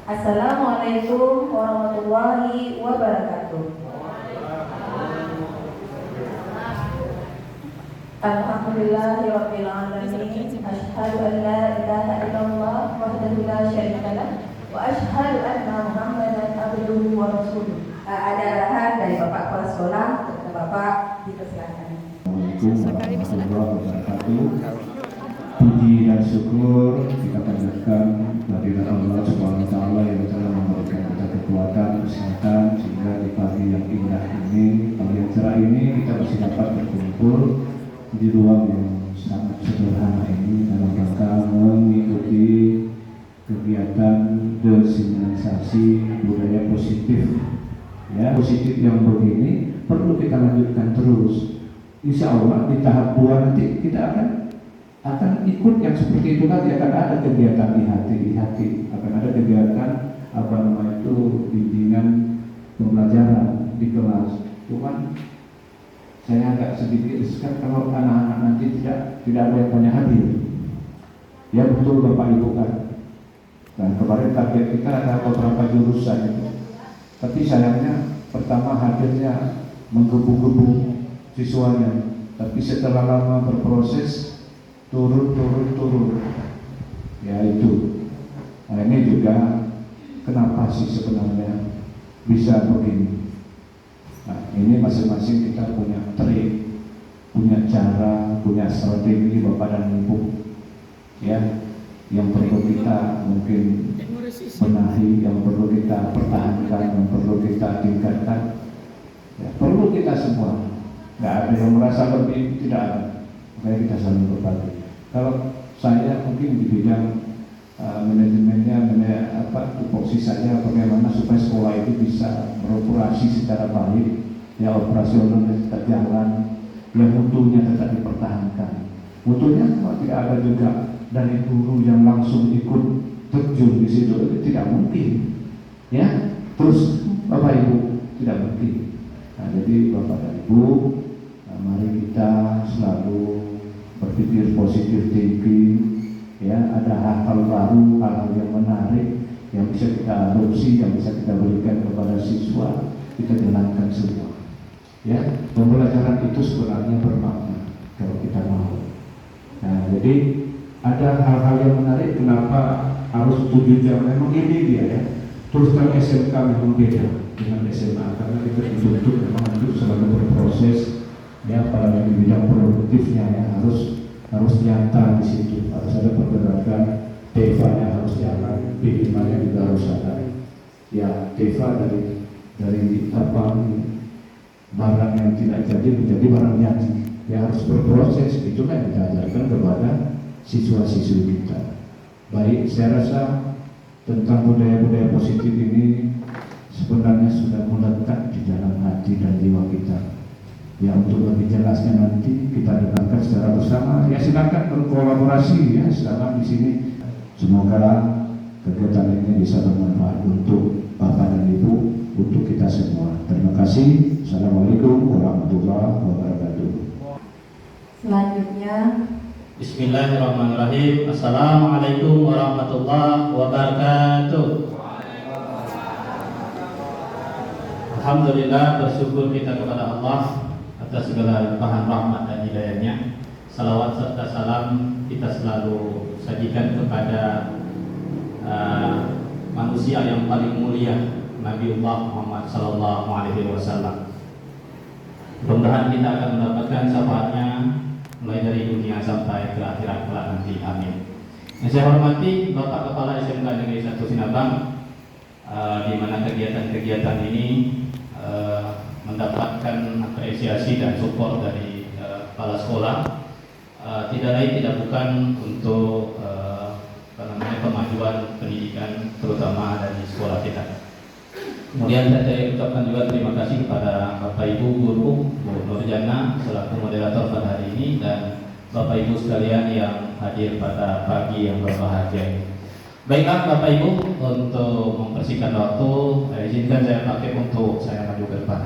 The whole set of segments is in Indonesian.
Assalamualaikum warahmatullahi wabarakatuh. Alhamdulillahirabbil alamin. Asyhadu an la ilaha illallah wahdahu la syarika lah wa asyhadu anna Muhammadan abduhu wa rasuluh. Ada arahan dari Bapak Kepala Sekolah kepada Bapak, dipersilakan. Assalamualaikum warahmatullahi wabarakatuh. Puji dan syukur kita panjatkan kehadirat Allah Subhanahu wa taala yang telah memberikan kita kekuatan, kesehatan sehingga di pagi yang indah ini, pagi yang cerah ini kita masih dapat berkumpul di ruang yang sangat sederhana ini dalam rangka mengikuti kegiatan desensialisasi budaya positif. Ya, positif yang begini perlu kita lanjutkan terus. Insya Allah di tahap 2 nanti kita akan ikut yang seperti itu lagi, akan ada kegiatan IHT, akan ada kegiatan bimbingan pembelajaran di kelas. Cuman saya agak sedikit riskan kalau anak-anak nanti tidak ada yang banyak hadir. Ya betul Bapak Ibu kan. Dan kemarin target kita ada beberapa jurusan itu. Tapi sayangnya pertama hadirnya menggebu-gebu siswanya. Tapi setelah lama berproses turun. Ya itu. Nah ini juga kenapa sih sebenarnya bisa begini. Nah ini masing-masing kita punya trik, punya cara, punya strategi Bapak dan Ibu. Ya, yang perlu kita mungkin benahi, yang perlu kita pertahankan, yang perlu kita tingkatkan. Ya, perlu kita semua. Tidak ada yang merasa lebih, tidak ada. Makanya kita saling berbagi. Kalau saya mungkin di bidang manajemennya, tupoksi saya bagaimana supaya sekolah itu bisa beroperasi secara baik, ya operasionalnya tetap jalan, yang mutunya tetap dipertahankan. Mutunya kalau tidak ada juga dari guru yang langsung ikut terjun di situ, tidak mungkin. Ya, terus Bapak Ibu tidak mungkin. Nah, jadi Bapak dan Ibu, mari kita selalu berpikir positif thinking. Ya, ada hal-hal baru, hal-hal yang menarik yang bisa kita adopsi, yang bisa kita berikan kepada siswa, kita jalankan semua. Ya, pembelajaran itu sebenarnya bermakna kalau kita mau. Nah, jadi ada hal-hal yang menarik. Kenapa harus 7 jam? Memang ini dia ya. Terus terang SMK memang beda dengan SMA karena kita dituntut memang untuk selalu berproses. Ya, apalagi di bidang produktifnya ya harus nyata di situ, harus ada pergerakan, DEVA-nya harus jalan, B5-nya juga harus ada. Ya, DEVA dari barang yang tidak jadi menjadi barang jadi. Ya harus berproses, itulah yang kita ajarkan kepada siswa-siswi kita. Baik, saya rasa tentang budaya-budaya positif ini sebenarnya sudah melekat di dalam hati dan jiwa kita. Ya, untuk lebih jelasnya nanti kita dengarkan secara bersama. Ya, silakan berkolaborasi ya selama di sini. Semoga kegiatan ini bisa bermanfaat untuk Bapak dan Ibu, untuk kita semua. Terima kasih. Assalamualaikum warahmatullahi wabarakatuh. Selanjutnya Bismillahirrahmanirrahim. Assalamualaikum warahmatullahi wabarakatuh. Alhamdulillah, bersyukur kita kepada Allah atas segala limpahan rahmat dan hidayahnya. Salawat serta salam kita selalu sajikan kepada manusia yang paling mulia, Nabiullah Muhammad sallallahu alaihi wasallam. Mudah-mudahan kita akan mendapatkan syafaatnya mulai dari dunia sampai ke akhirat kelak nanti. Amin. Yang saya hormati Bapak Kepala SMK Negeri 1 Sinabang, di mana kegiatan-kegiatan ini mendapatkan apresiasi dan support dari kepala sekolah, tidak lain tidak bukan untuk kemajuan pendidikan terutama dari sekolah kita. Kemudian saya ucapkan juga terima kasih kepada Bapak Ibu guru, Bu Nurjana selaku moderator pada hari ini, dan Bapak Ibu sekalian yang hadir pada pagi yang berbahagia ini. Baiklah Bapak Ibu, untuk mempersingkat waktu, izinkan saya pakai untuk saya maju ke depan.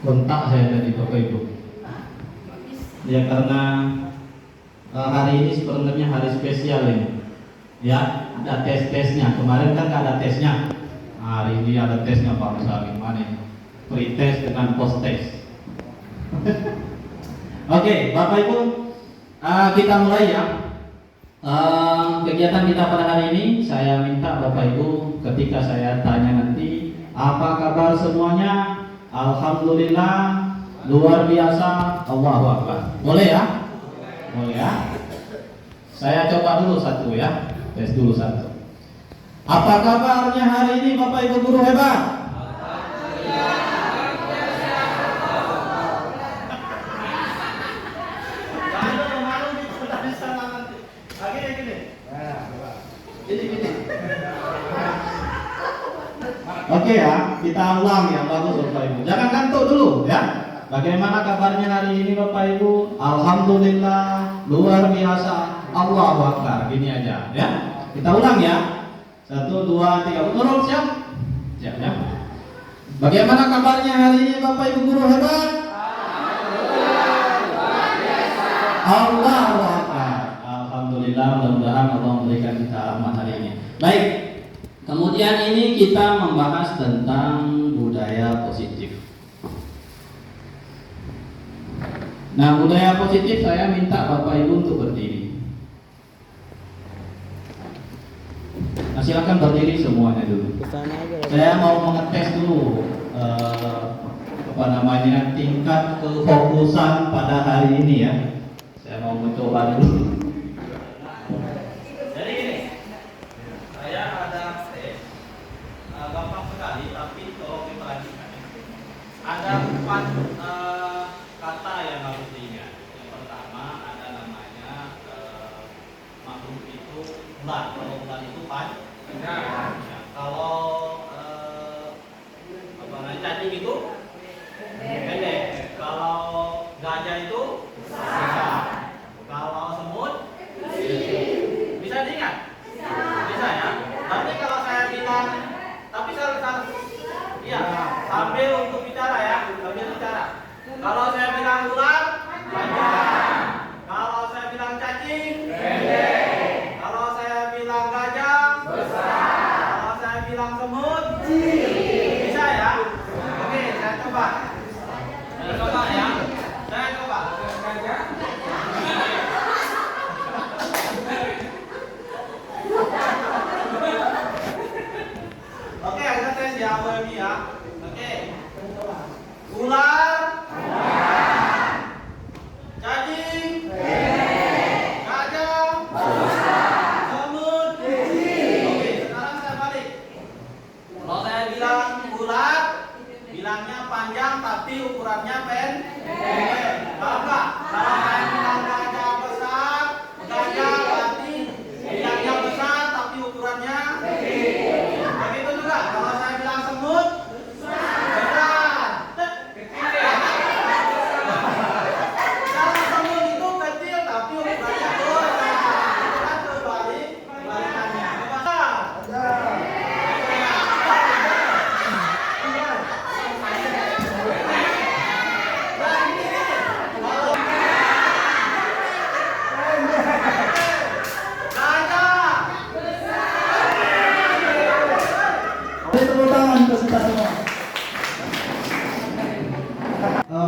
kontak saya tadi Bapak Ibu. Ya karena hari ini sebenarnya hari spesial ini. Ya, ada tes-tesnya. Kemarin kan nggak ada tesnya. Hari ini ada tesnya Pak Musa gimana ini? Pre-test dengan post-test. Oke, Bapak Ibu, kita mulai ya. Kegiatan kita pada hari ini, saya minta Bapak Ibu ketika saya tanya nanti apa kabar semuanya, alhamdulillah, luar biasa, Allahu Akbar. Boleh ya? Boleh ya? Saya coba dulu satu ya, tes dulu satu. Apa kabarnya hari ini Bapak Ibu guru hebat? Oke ya, kita ulang ya, bagus Bapak Ibu. Jangan kantuk dulu ya. Bagaimana kabarnya hari ini Bapak Ibu? Alhamdulillah, luar biasa, Allahu Akbar. Gini aja ya. Kita ulang ya. 1, 2, 3. Turun siap? Siap ya. Bagaimana kabarnya hari ini Bapak Ibu guru hebat? Allahu Akbar. Alhamdulillah, mudah-mudahan Allah memberikan kita rahmat hari ini. Baik. Kemudian ini kita membahas tentang budaya positif. Nah, budaya positif saya minta Bapak Ibu untuk berdiri. Nah, silakan berdiri semuanya dulu. Saya mau mengetes dulu tingkat kefokusan pada hari ini ya. Saya mau mencoba dulu. Jadi gini, saya ada tes gampang sekali, tapi tolong diperhatikan. Ada 4 kata yang harus diingat. Yang pertama ada namanya makhluk itu ular. Kalau ular itu panjang. Kalau cacing itu pendek. Kalau gajah itu besar. Kalau semut bisa diingat? Bisa ya. Nanti kalau saya bilang, tapi iya, sambil untuk bicara ya, sambil bicara. Kalau saya bilang ular, panjang. Kalau saya bilang cacing, pendek. Kalau saya bilang gajah, besar. Kalau saya bilang semut, bisa ya? Oke, saya coba. Saya coba ya. Saya coba. Oke, kita tes ya, Bapak ya. Oke. Ular, cacing, gajah, semut. Oke, sekarang saya balik. Kalau saya bilang ular, bilangnya panjang tapi ukurannya pendek. Paham nggak? Kalau saya bilang gajah besar, gajah berarti bilangnya besar tapi ukurannya pendek. Begitu juga kalau saya bilang semut, besar. Kalau semut itu kecil tapi ukurannya besar. Kita kebalikannya.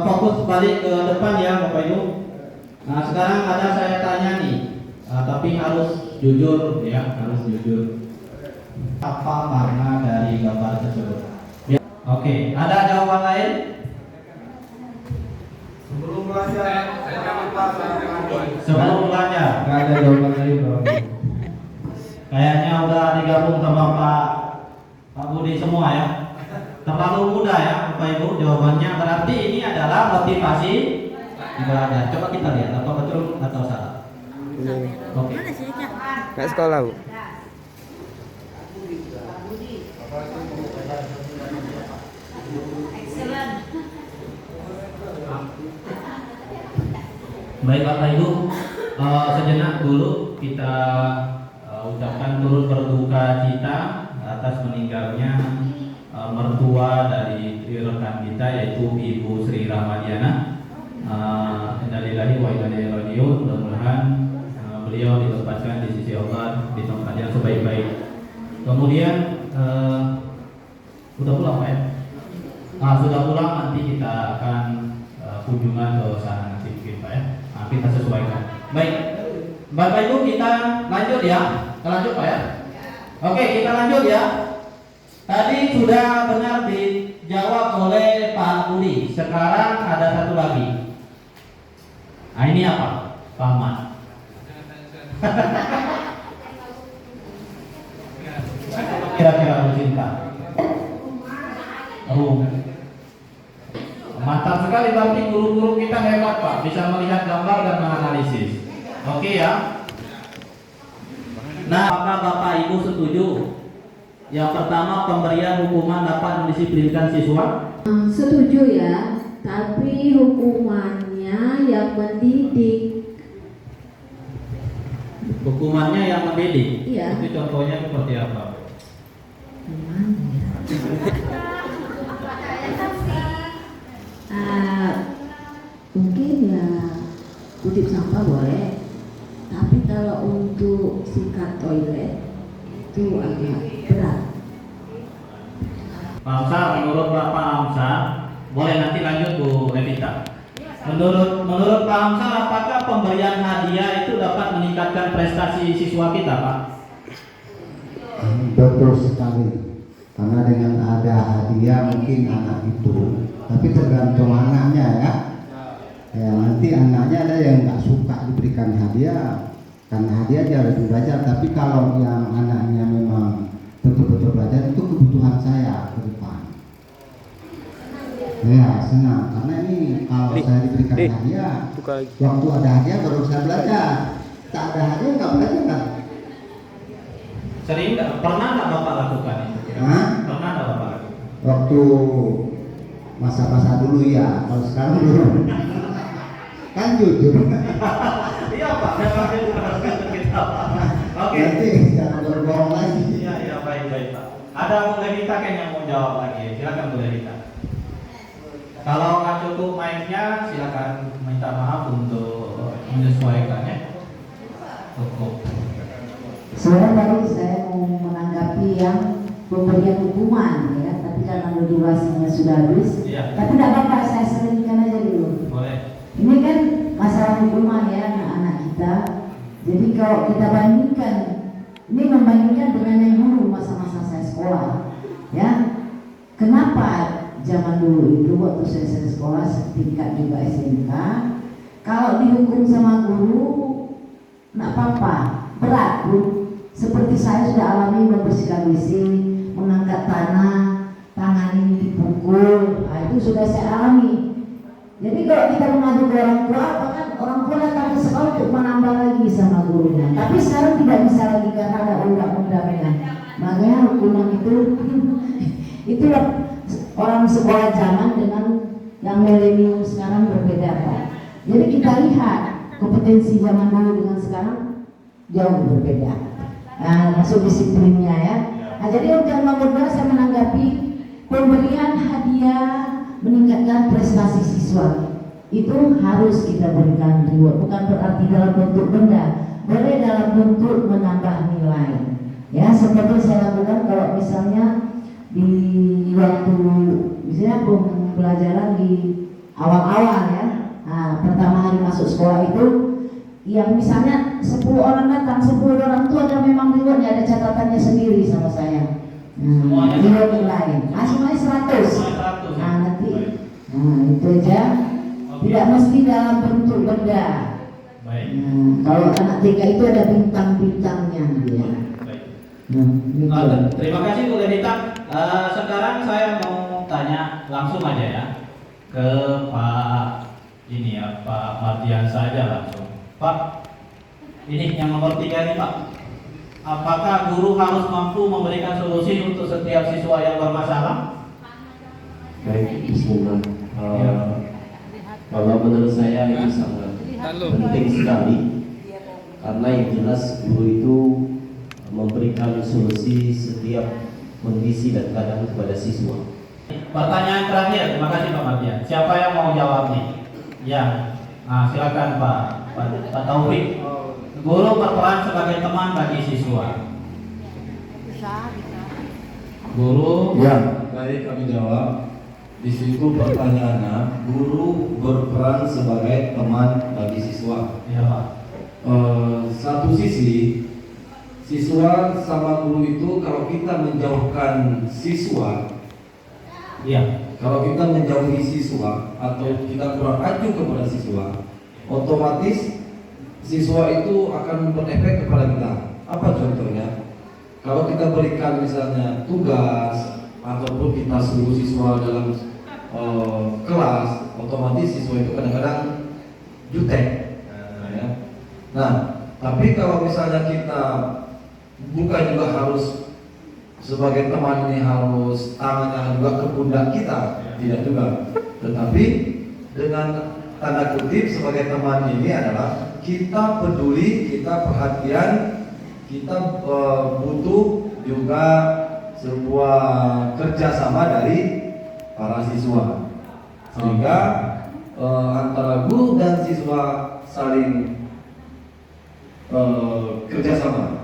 Fokus balik ke depan ya Bapak Ibu. Nah sekarang ada saya tanya nih, tapi harus jujur ya, harus jujur. Apa makna dari gambar tersebut? Ya. Oke, ada jawaban lain? Sebelum belajar, Sebelum belajar, nggak ada jawaban lain bro. kayaknya udah digabung sama Pak Budi semua ya. Terlalu mudah ya Bapak Ibu jawabannya. Berarti ini adalah motivasi belajar. Coba kita lihat apa betul atau salah. Oke. Nggak sekolah Bu. Baik Bapak Ibu, sejenak dulu kita ucapkan turut berduka cita atas meninggalnya mertua dari rekan kita yaitu Ibu Sri Rahmadiana. Innalillahi wa inna ilaihi raji'un. Mudah-mudahan beliau ditempatkan di sisi Allah di tempat yang sebaik-baik. Kemudian udah pulang Pak ya? Sudah pulang, nanti kita akan kunjungan ke sana nanti mungkin Pak ya. Kita sesuaikan. Baik, Bapak Ibu kita lanjut ya. Kita lanjut Pak ya. Oke, kita lanjut ya. Tadi sudah benar dijawab oleh Pak Budi. Sekarang ada satu lagi. Nah ini apa? Pak Ahmad. Kira-kira cinta. Mantap sekali, berarti guru-guru kita hebat Pak, bisa melihat gambar dan menganalisis. Oke ya. Nah, apakah Bapak Ibu setuju? Yang pertama, pemberian hukuman dapat mendisiplinkan siswa. Setuju ya, tapi hukumannya yang mendidik. Hukumannya yang mendidik. Iya. Itu contohnya seperti apa? Mungkin ya kutip sampah boleh, tapi kalau untuk sikat toilet itu agak berat. Pak Amsar, menurut Bapak Amsar, boleh nanti lanjut Bu Evita. Menurut Pak Amsar, apakah pemberian hadiah itu dapat meningkatkan prestasi siswa kita, Pak? Betul sekali. Karena dengan ada hadiah mungkin anak itu, tapi tergantung anaknya ya. Ya nanti anaknya ada yang nggak suka diberikan hadiah, karena hadiah dia lebih belajar. Tapi kalau yang anaknya memang betul-betul belajar, itu kebutuhan saya ke depan. Ya senang, karena ini kalau saya diberikan hadiah, waktu ada hadiah baru saya belajar. Tak ada hadiah nggak belajar kan? Sering nggak? Pernah nggak Bapak lakukan itu? Pernah nggak Bapak lakukan? Waktu masa-masa dulu ya, kalau sekarang belum. Kan jujur. Iya Pak, memang itu harus kita. Oke. Nanti jangan berbohong lagi. Iya baik Pak. Ada Bu Levita yang mau jawab lagi, silakan Bu Levita. Kalau nggak cukup mic-nya, silakan minta maaf untuk menyesuaikannya. Cukup. Sebenarnya tadi saya mau menanggapi yang pemberian hukuman ya, tapi karena durasinya sudah habis. Iya. Tapi tidak apa-apa, saya selesaikan aja dulu. Boleh. Ini kan masalah hukuman ya anak-anak kita. Jadi kalau kita bandingkan, ini membandingkan dengan yang dulu masa-masa saya sekolah, ya. Kenapa zaman dulu itu waktu saya sekolah setingkat juga SMK, kalau dihukum sama guru, nggak apa-apa, berat Bu. Seperti saya sudah alami membersihkan WC, mengangkat tanah, tangan ini dipukul, nah, itu sudah saya alami. Jadi kalau kita mengadu ke orang tua, bahkan orang tua datang ke sekolah untuk menambah lagi sama gurunya. Tapi sekarang tidak bisa lagi karena ada undang-undangnya. Makanya hukuman itulah orang sekolah zaman dengan yang milenium sekarang berbeda Pak. Jadi kita lihat kompetensi zaman dulu dengan sekarang jauh berbeda. Nah, masuk disiplinnya ya. Nah, jadi untuk nomor 2 saya menanggapi pemberian hadiah meningkatkan prestasi siswa itu harus kita berikan reward, bukan berarti dalam bentuk benda, boleh dalam bentuk menambah nilai. Ya seperti saya lakukan kalau misalnya di waktu misalnya pembelajaran di awal-awal ya, nah, pertama hari masuk sekolah itu yang misalnya 10 orang datang, 10 orang itu ada memang rewardnya, ada catatannya sendiri sama saya. Reward nilai, semuanya 100. Nah nanti, itu aja. Tidak mesti dalam bentuk benda. Baik. Kalau anak TK itu ada bintang-bintangnya dia. Baik. Terima kasih Bu Levita. Sekarang saya mau tanya langsung aja ya ke Pak ini ya, Pak Mardian saja langsung. Pak, ini yang nomor 3 ini Pak. Apakah guru harus mampu memberikan solusi untuk setiap siswa yang bermasalah? Baik, bismillah. Kalau menurut saya ini sangat penting sekali, karena yang jelas guru itu memberikan solusi setiap mengisi dan kadang kepada siswa. Pertanyaan terakhir, terima kasih Pak Mardian. Siapa yang mau jawab nih? Ya, silakan Pak Taufik. Guru berperan sebagai teman bagi siswa. Guru. Ya, baik, kami jawab. Di situ pertanyaannya, guru berperan sebagai teman bagi siswa. Ya Pak. Satu sisi, siswa sama guru itu kalau kita menjauhkan siswa, Iya. kalau kita menjauhi siswa atau kita kurang acuh kepada siswa, otomatis siswa itu akan berefek kepada kita. Apa contohnya? Kalau kita berikan misalnya tugas ataupun kita suruh siswa dalam kelas, otomatis siswa itu kadang-kadang jutek. Ya. Nah, tapi kalau misalnya kita bukan juga harus sebagai teman ini harus tangannya juga ke pundak kita, tidak juga. Tetapi dengan tanda kutip sebagai teman ini adalah kita peduli, kita perhatian, kita butuh juga sebuah kerjasama dari para siswa, sehingga antara guru dan siswa saling kerjasama.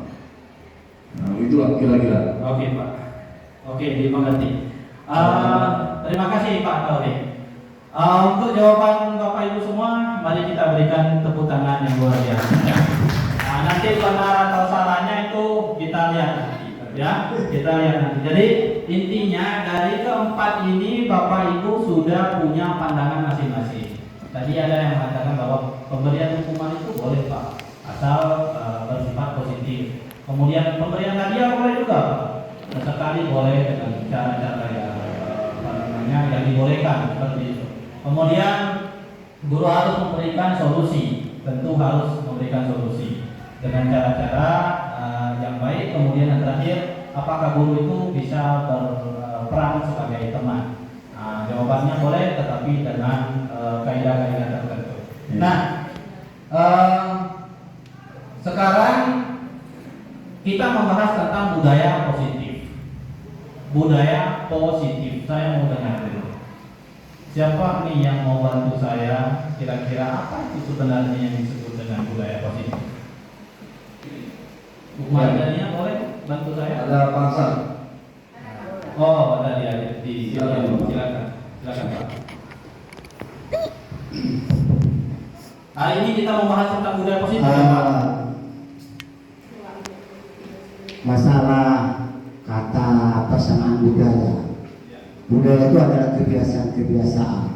Nah, itulah kira-kira. Oke Pak. Oke, dimengerti. Terima kasih Pak Taufik. Untuk jawaban Bapak Ibu semua, mari kita berikan tepuk tangan yang luar biasa. Nanti benar atau salahnya itu kita lihat nanti, ya. Kita lihat nanti. Jadi intinya dari keempat ini Bapak Ibu sudah punya pandangan masing-masing. Tadi ada yang mengatakan bahwa pemberian hukuman itu boleh Pak, asal bersifat positif. Kemudian pemberian hadiah boleh juga, sesekali boleh dengan cara-cara yang dibolehkan seperti itu. Kemudian guru harus memberikan solusi, tentu harus memberikan solusi dengan cara-cara yang baik. Kemudian yang terakhir, apakah guru itu bisa berperan sebagai teman? Jawabannya boleh, tetapi dengan kaidah-kaidah tertentu. Nah, sekarang kita membahas tentang budaya positif. Budaya positif. Saya mau tanya dulu. Siapa nih yang mau bantu saya? Kira-kira apa itu sebenarnya yang disebut dengan budaya positif? Bu Mardania boleh bantu saya? Ada Pansar. Oh, ada dia di silakan. Silakan Pak. Hari ini kita membahas tentang budaya positif, Pak. Masalah kata pasangan budaya. Budaya itu adalah kebiasaan-kebiasaan.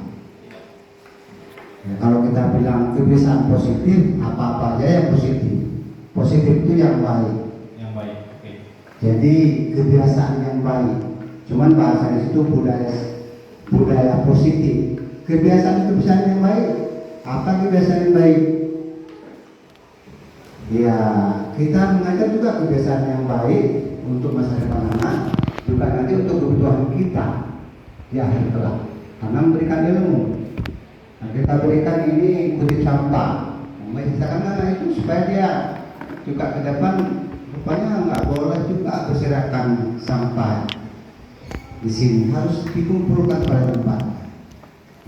Ya, kalau kita bilang kebiasaan positif, apa-apa aja yang positif. Positif itu yang baik. Yang baik. Oke. Jadi kebiasaan yang baik. Cuman bahasa di situ budaya positif. Kebiasaan yang baik. Apa kebiasaan yang baik? Ya, kita mengajar juga kebiasaan yang baik untuk masa depan anak, juga nanti untuk kebutuhan kita di akhir kelak, karena memberikan ilmu. Nah, kita berikan ini kutip sampah, mengisahkan anak itu supaya dia juga ke depan rupanya nggak boleh juga berserakan sampah di sini, harus dikumpulkan pada tempat.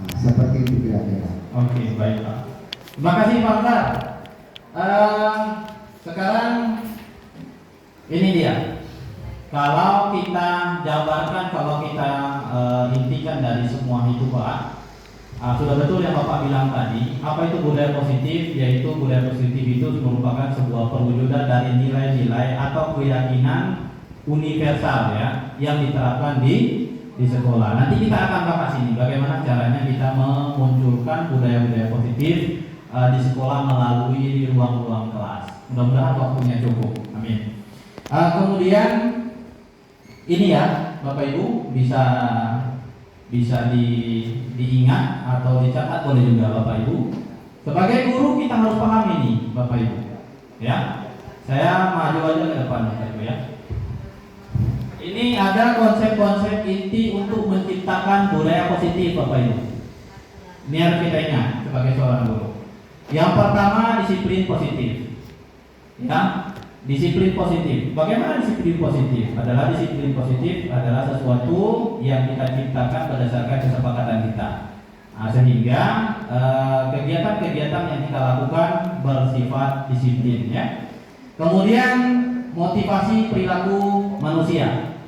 Nah, seperti itu kira-kira. Oke, baik Pak. Terima kasih Pak Tar. Sekarang ini dia. Kalau kita jabarkan, kalau kita intikan dari semua itu Pak, sudah betul yang Bapak bilang tadi. Apa itu budaya positif? Yaitu budaya positif itu merupakan sebuah perwujudan dari nilai-nilai atau keyakinan universal ya, yang diterapkan di sekolah. Nanti kita akan bahas ini bagaimana caranya kita memunculkan budaya-budaya positif di sekolah melalui ruang-ruang kelas. Mudah-mudahan waktunya cukup. Amin. Kemudian ini ya, Bapak Ibu bisa diingat atau dicatat boleh juga Bapak Ibu. Sebagai guru kita harus paham ini Bapak Ibu. Ya. Saya maju aja ke depan Bapak Ibu ya. Ini ada konsep-konsep inti untuk menciptakan budaya positif Bapak Ibu. Biar kita ingat sebagai seorang guru. Yang pertama disiplin positif. Ya. Disiplin positif. Bagaimana disiplin positif? Disiplin positif adalah sesuatu yang kita ciptakan berdasarkan kesepakatan kita. Sehingga kegiatan-kegiatan yang kita lakukan bersifat disiplin, ya. Kemudian motivasi perilaku manusia.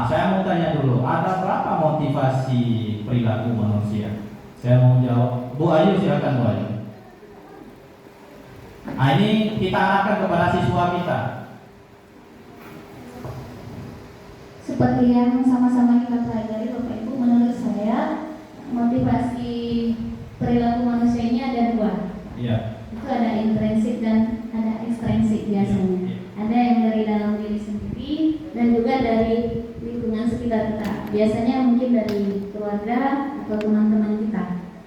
Saya mau tanya dulu, ada berapa motivasi perilaku manusia? Saya mau jawab. Bu Ayu, silakan Bu Ayu. Ini kita arahkan kepada siswa kita. Seperti yang sama-sama kita pelajari Bapak Ibu, menurut saya motivasi perilaku manusia ini ada dua. Iya. Itu ada intrinsik dan ada ekstrinsik biasanya. Iya. Ada yang dari dalam diri sendiri dan juga dari lingkungan sekitar kita. Biasanya mungkin dari keluarga atau teman-teman kita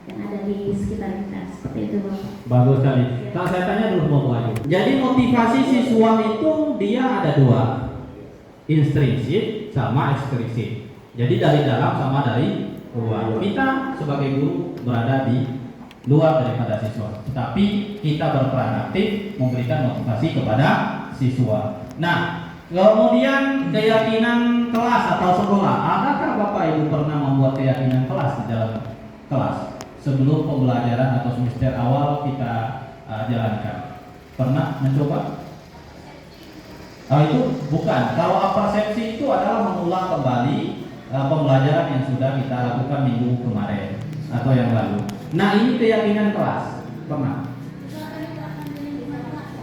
yang ada di sekitar kita. Seperti itu Bapak. Bagus sekali. Kalau saya tanya dulu Bu Ayu. Jadi motivasi siswa itu dia ada dua, intrinsik sama ekstrinsik. Jadi dari dalam sama dari luar. Kita sebagai guru berada di luar daripada siswa, tetapi kita berperan aktif memberikan motivasi kepada siswa. Nah, kemudian keyakinan kelas atau sekolah. Adakah Bapak Ibu pernah membuat keyakinan kelas di dalam kelas sebelum pembelajaran atau semester awal kita jalankan? Pernah mencoba? Itu bukan. Kalau persepsi itu adalah mengulang kembali pembelajaran yang sudah kita lakukan minggu kemarin atau yang lalu. Nah, ini keyakinan kelas. Pernah?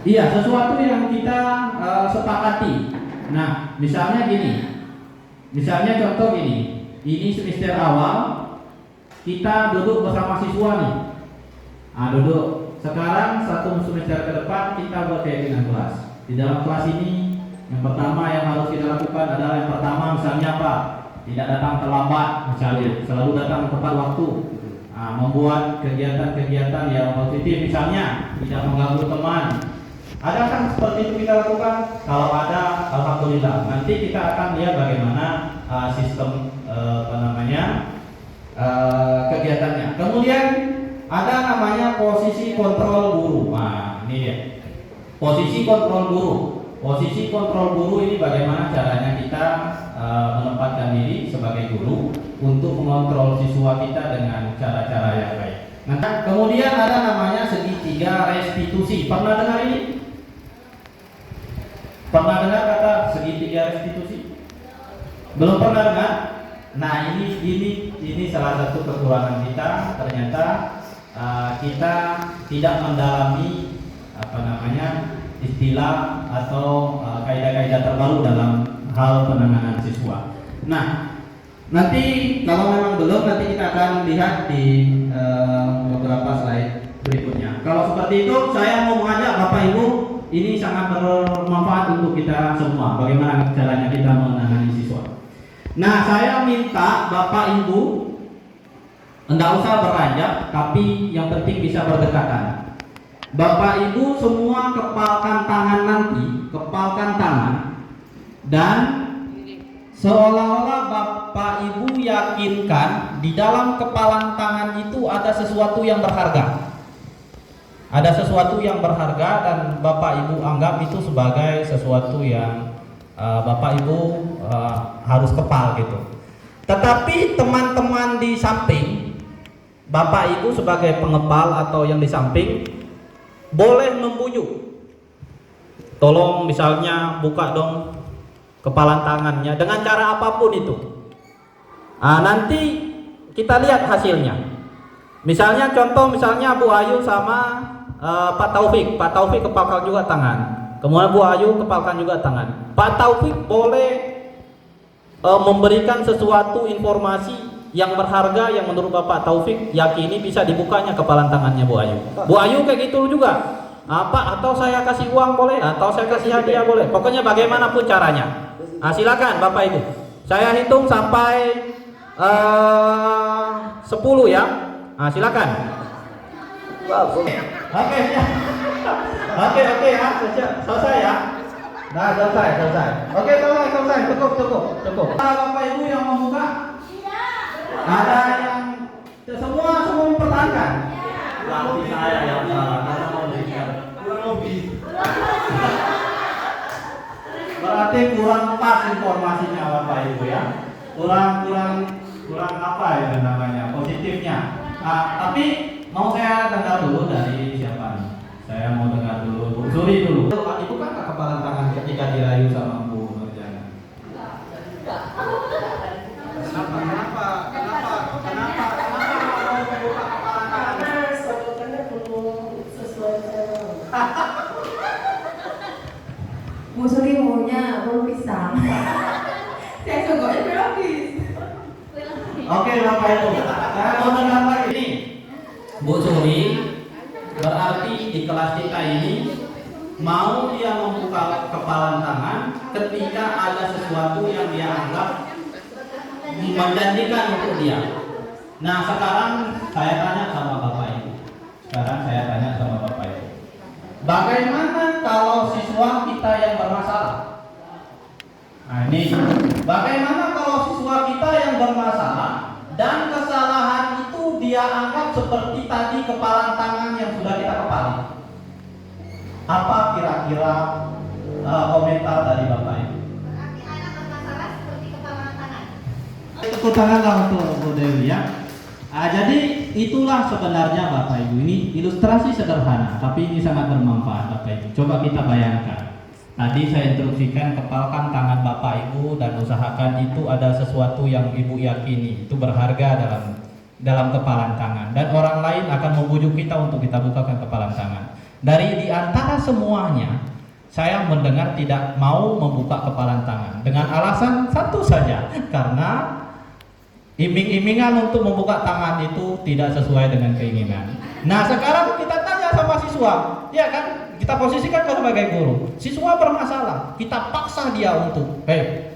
Iya, sesuatu yang kita sepakati. Nah, misalnya gini. Misalnya contoh gini. Ini semester awal kita duduk bersama siswa nih. Duduk. Sekarang satu semester ke depan kita buat keyakinan kelas. Di dalam kelas ini yang pertama yang harus kita lakukan adalah yang pertama misalnya apa? Tidak datang terlambat misalnya, selalu datang tepat waktu. Membuat kegiatan-kegiatan yang positif misalnya, tidak mengganggu teman. Adakah seperti itu kita lakukan? Kalau ada, alhamdulillah. Nanti kita akan lihat bagaimana sistem kegiatannya. Kemudian ada namanya posisi kontrol guru. Ini dia. Posisi kontrol guru. Posisi kontrol guru ini bagaimana caranya kita menempatkan diri sebagai guru untuk mengontrol siswa kita dengan cara-cara yang baik. Nah, kemudian ada namanya segitiga restitusi. Pernah dengar ini? Pernah dengar kata segitiga restitusi? Belum pernah dengar? Nah, ini salah satu kekurangan kita. Ternyata kita tidak mendalami istilah atau kaidah-kaidah terbaru dalam hal penanganan siswa. Nah, nanti kalau memang belum, nanti kita akan lihat di beberapa slide berikutnya. Kalau seperti itu, saya mau mengajak Bapak Ibu, ini sangat bermanfaat untuk kita semua. Bagaimana caranya kita menangani siswa. Nah, saya minta Bapak Ibu tidak usah beranjak, tapi yang penting bisa berdekatan. Bapak Ibu semua kepalkan tangan nanti, kepalkan tangan, dan seolah-olah Bapak Ibu yakinkan di dalam kepalan tangan itu ada sesuatu yang berharga. Ada sesuatu yang berharga dan Bapak Ibu anggap itu sebagai sesuatu yang Bapak Ibu harus kepal gitu. Tetapi teman-teman di samping, Bapak Ibu sebagai pengepal atau yang di samping boleh membujuk. Tolong misalnya buka dong kepalan tangannya dengan cara apapun itu. Nanti kita lihat hasilnya. Misalnya contoh misalnya Bu Ayu sama Pak Taufik. Pak Taufik kepalkan juga tangan. Kemudian Bu Ayu kepalkan juga tangan. Pak Taufik boleh memberikan sesuatu informasi yang berharga yang menurut Bapak Taufik yakini bisa dibukanya kepalan tangannya Bu Ayu. Bu Ayu kayak gitu juga. Pak, atau saya kasih uang boleh, atau saya kasih hadiah boleh. Pokoknya bagaimanapun caranya. Silakan Bapak Ibu. Saya hitung sampai 10 ya. Silakan. Oke ya, selesai ya. Nah, selesai. Oke, selesai. Cukup. Bapak Ibu yang mau buka? Ada yang semua mempertahankan. Berarti saya yang salah karena mau berikan kurang lebih. berarti kurang pas informasinya Bapak Ibu ya. Kurang apa itu namanya, positifnya. Tapi mau saya dengar dulu dari siapa nih? Saya mau dengar dulu Bu Suri dulu. Ibu kan kepalan tangan ketika dirayu sama Bu Nurjana. Kenapa mau membuka kepalan tangan? Karena belum sesuai Bu Suri maunya bolu pisang. Saya sogoknya pelopis. Oke Bapak Ibu, saya mau dengar lagi nih. Bu Suri, berarti di kelas kita ini mau dia membuka kepalan tangan ketika ada sesuatu yang dia anggap menjanjikan untuk dia. Nah sekarang saya tanya sama Bapak Ibu. Bagaimana kalau siswa kita yang bermasalah? Nah ini, bagaimana kalau siswa kita yang bermasalah dan kesalahan itu dia anggap seperti tadi kepalan tangan yang sudah kita kepali? Apa kira-kira komentar dari Bapak Ibu? Berarti anak bermasalah seperti kepalan tangan. Tepuk tangan lah untuk Bu Dewi ya. Jadi itulah sebenarnya Bapak Ibu, ini ilustrasi sederhana tapi ini sangat bermanfaat Bapak Ibu. Coba kita bayangkan. Tadi saya instruksikan kepalkan tangan Bapak Ibu dan usahakan itu ada sesuatu yang Ibu yakini itu berharga dalam kepalan tangan, dan orang lain akan membujuk kita untuk kita bukakan kepalan tangan. Dari di antara semuanya saya mendengar tidak mau membuka kepalan tangan dengan alasan satu saja, karena iming-imingan untuk membuka tangan itu tidak sesuai dengan keinginan. Nah sekarang kita tanya sama siswa, ya kan? Kita posisikan sebagai guru. Siswa bermasalah, kita paksa dia untuk,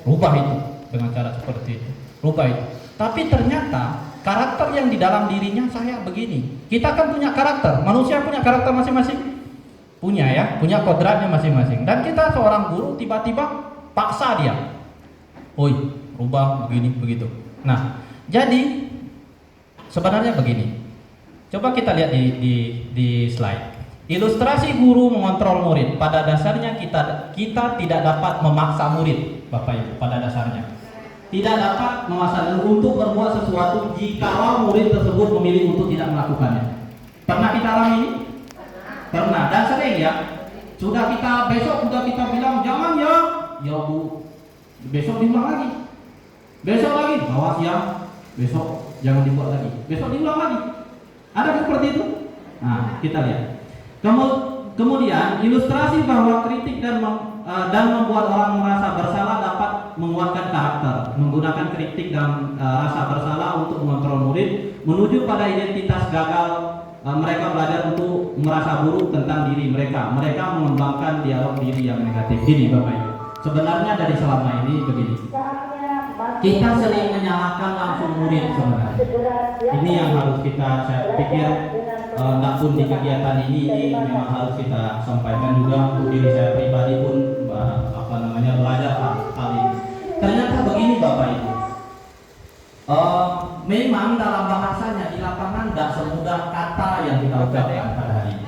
rubah itu dengan cara seperti itu, rubah itu. Tapi ternyata karakter yang di dalam dirinya saya begini. Kita kan punya karakter, manusia punya karakter masing-masing, punya ya, punya kodratnya masing-masing. Dan kita seorang guru tiba-tiba paksa dia, rubah begini begitu. Nah, jadi sebenarnya begini. Coba kita lihat di slide. Ilustrasi guru mengontrol murid. Pada dasarnya kita tidak dapat memaksa murid, Bapak Ibu. Pada dasarnya tidak dapat memaksa untuk berbuat sesuatu jika murid tersebut memilih untuk tidak melakukannya. Pernah kita alami ini? Pernah, dan sering ya. Besok sudah kita bilang jangan ya Bu. Besok diulang lagi. Besok lagi, awas ya. Besok jangan dibuat lagi. Besok diulang lagi. Ada seperti itu? Nah, kita lihat. Kemudian ilustrasi bahwa kritik dan membuat orang merasa bersalah dapat menguatkan karakter. Menggunakan kritik dan rasa bersalah untuk mengontrol murid menuju pada identitas gagal. Mereka belajar untuk merasa buruk tentang diri mereka. Mereka mengembangkan dialog diri yang negatif. Ini Bapak Ibu. Sebenarnya dari selama ini begini. Kita sering menyalahkan langsung murid sebenarnya. Ini yang harus saya pikir. Tidak pun di kegiatan ini memang harus kita sampaikan juga untuk diri saya pribadi pun belajar hal ini. Ternyata begini Bapak Ibu, memang dalam bahasanya di lapangan tidak semudah kata yang kita ucapkan pada hari ini.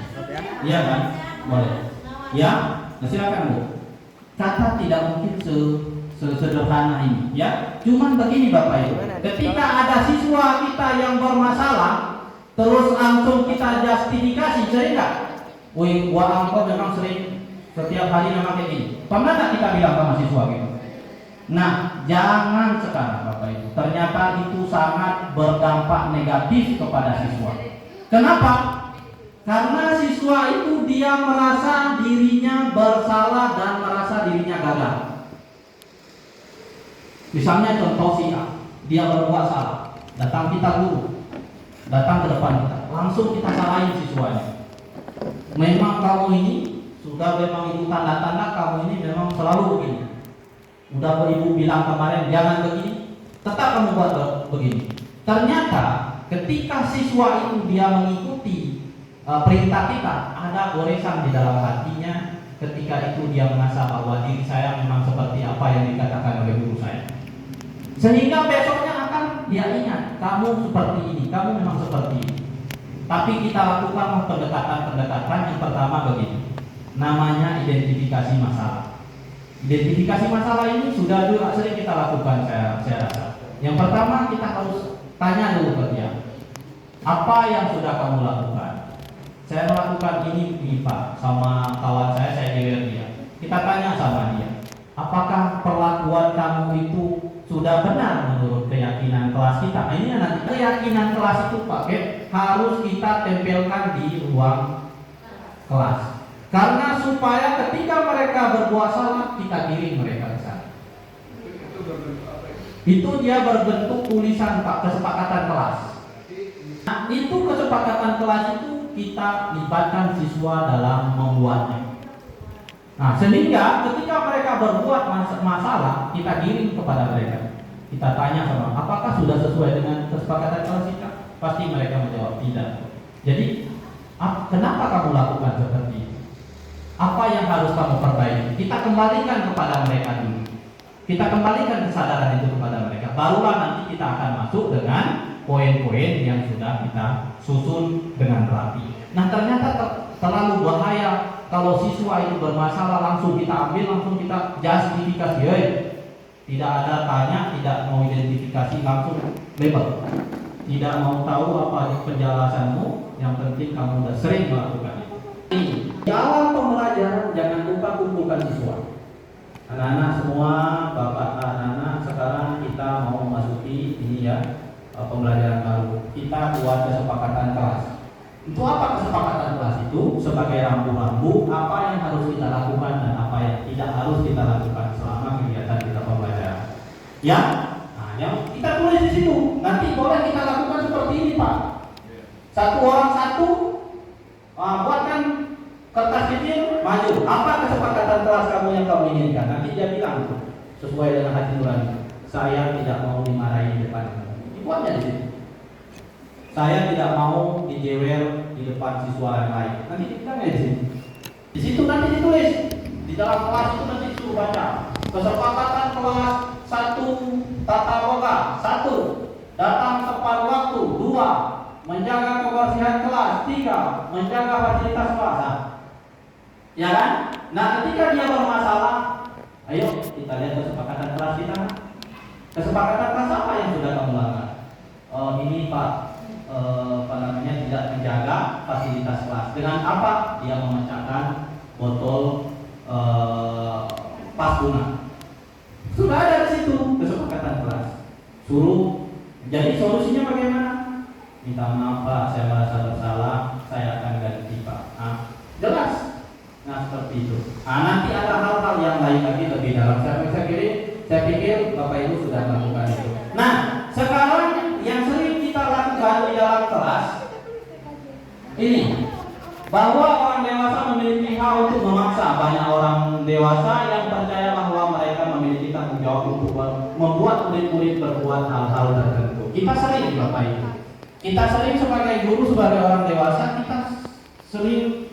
Iya kan? Boleh. Ya, silakan Bu. Kata tidak mungkin sesederhana ini. Ya, cuman begini Bapak Ibu. Ketika ada siswa kita yang bermasalah, terus langsung kita justifikasi, sering nggak? Gua angkot memang sering setiap hari memang kayak gini. Pernah nggak kita bilang sama siswa gitu? Nah, jangan sekarang Bapak Ibu. Ternyata itu sangat berdampak negatif kepada siswa. Kenapa? Karena siswa itu dia merasa dirinya bersalah dan merasa dirinya gagal. Misalnya contoh dia berbuat salah, datang kita guru. Datang ke depan kita, langsung kita salahin siswanya. Memang kamu ini sudah memang itu tanda-tanda kamu ini memang selalu begini. Udah Ibu bilang kemarin jangan begini, tetap kamu buat begini. Ternyata ketika siswa itu dia mengikuti perintah kita, ada goresan di dalam hatinya. Ketika itu dia merasa bahwa diri saya memang seperti apa yang dikatakan oleh guru saya. Sehingga besoknya dia ingat, kamu seperti ini, kamu memang seperti ini. Tapi kita lakukan pendekatan yang pertama begini. Namanya identifikasi masalah. Identifikasi masalah ini sudah juga sering kita lakukan, saya rasa. Yang pertama kita harus tanya dulu ke dia, apa yang sudah kamu lakukan? Saya melakukan ini Pak, sama kawan saya jewer dia. Kita tanya sama dia, apakah perlakuan kamu itu sudah benar menurut keyakinan kelas kita? Nah, ini nanti keyakinan kelas itu Pak, harus kita tempelkan di ruang kelas. Karena supaya ketika mereka berbuat salah, kita kirim mereka ke sana. Itu dia berbentuk tulisan Pak, kesepakatan kelas. Nah, itu kesepakatan kelas itu kita libatkan siswa dalam membuatnya. Nah, sehingga ketika mereka berbuat masalah, kita kirim kepada mereka. Kita tanya sama, apakah sudah sesuai dengan kesepakatan kelas kita? Pasti mereka menjawab tidak. Jadi, kenapa kamu lakukan seperti itu? Apa yang harus kamu perbaiki? Kita kembalikan kepada mereka dulu. Kita kembalikan kesadaran itu kepada mereka. Barulah nanti kita akan masuk dengan poin-poin yang sudah kita susun dengan rapi. Nah, ternyata terlalu bahaya kalau siswa itu bermasalah langsung kita ambil, langsung kita justifikasi. Tidak ada tanya, tidak mau identifikasi, langsung label. Tidak mau tahu apa penjelasanmu, yang penting kamu sudah sering melakukan itu. Di awal pembelajaran jangan lupa kumpulkan siswa. Anak-anak semua, bapak anak-anak, sekarang kita mau memasuki ini ya, pembelajaran baru. Kita buat kesepakatan kelas. Untuk apa kesepakatan kelas itu? Sebagai rambu-rambu apa yang harus kita lakukan dan apa yang tidak harus kita lakukan selama kegiatan kita pembelajaran. Ya, nah, yang kita tulis di situ. Nanti boleh kita lakukan seperti ini Pak. Satu orang satu, buatkan kertas kecil, maju. Apa kesepakatan kelas kamu yang kamu inginkan? Nanti dia bilang sesuai dengan hati nurani. Saya tidak mau dimarahi di depan kamu. Buatnya di situ. Saya tidak mau dijewer di depan siswa yang lain. Nanti dibilangnya di sini. Di situ nanti ditulis. Di dalam kelas itu nanti disuruh baca. Kesepakatan kelas 1 tata boga. 1. Datang tepat waktu. 2. Menjaga kebersihan kelas. 3. Menjaga fasilitas kelas. Ya kan? Nah, ketika dia bermasalah, ayo kita lihat kesepakatan kelas kita. Kesepakatan kelas apa yang sudah kamu lakukan? Ini Pak, tidak menjaga fasilitas kelas. Dengan apa? Dia memecahkan botol pas guna. Sudah ada di situ kesepakatan kelas. Suruh. Jadi solusinya bagaimana? Minta maaf Pak, saya merasa bersalah, saya akan ganti Pak. Nah, jelas. Nah, seperti itu. Nah, nanti ada hal-hal yang lain lagi lebih dalam. Saya pikir Bapak Ibu sudah melakukan itu. Nah, sekarang yang sering kita lakukan di dalam kelas ini, bahwa orang dewasa memiliki hak untuk memaksa. Banyak orang dewasa yang percaya bahwa mereka memiliki tanggung jawab untuk membuat murid-murid berbuat hal-hal tertentu. Kita sering Bapak Ibu. Kita sering sebagai guru, sebagai orang dewasa, kita sering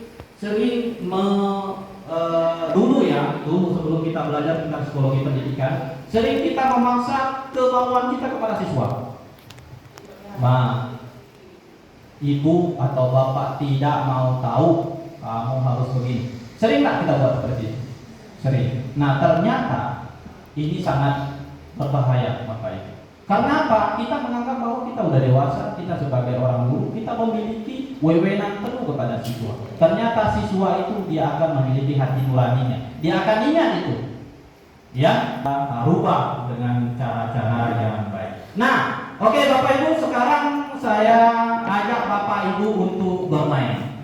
dulu sebelum kita belajar tentang psikologi pendidikan, sering kita memaksa kemauan kita kepada siswa. Ibu atau bapak tidak mau tahu, kamu harus begini. Sering tak kita buat seperti itu? Sering. Nah, ternyata ini sangat berbahaya Bapak Ibu. Karena apa? Kita menganggap bahwa kita udah dewasa, kita sebagai orang guru, kita memiliki wewenang penuh kepada siswa. Ternyata siswa itu dia akan memiliki hati nuraninya. Dia akan ingat itu. Ya, kita rubah dengan cara-cara yang baik. Nah, oke Bapak Ibu, sekarang saya ajak Bapak Ibu untuk bermain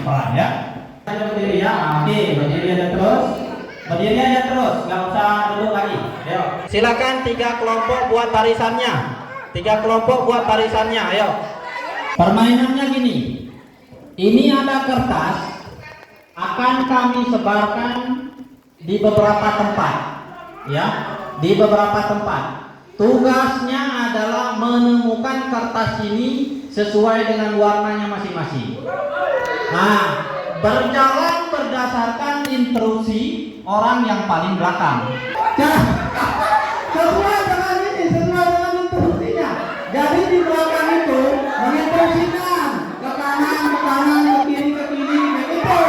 peran ya. Kita berdiri ya. Oke, berdiri aja terus. Berdiri aja terus, nggak usah duduk lagi. Ayo. Silakan 3 kelompok buat barisannya. 3 kelompok buat barisannya. Ayo. Permainannya gini. Ini ada kertas, akan kami sebarkan di beberapa tempat, ya, di beberapa tempat. Tugasnya adalah menemukan kertas ini sesuai dengan warnanya masing-masing. Nah, berjalan berdasarkan instruksi orang yang paling belakang. Sesuai dengan ini, sesuai dengan instruksinya. Jadi di belakang itu menginstruksikan ke kanan, ke kiri, begitu.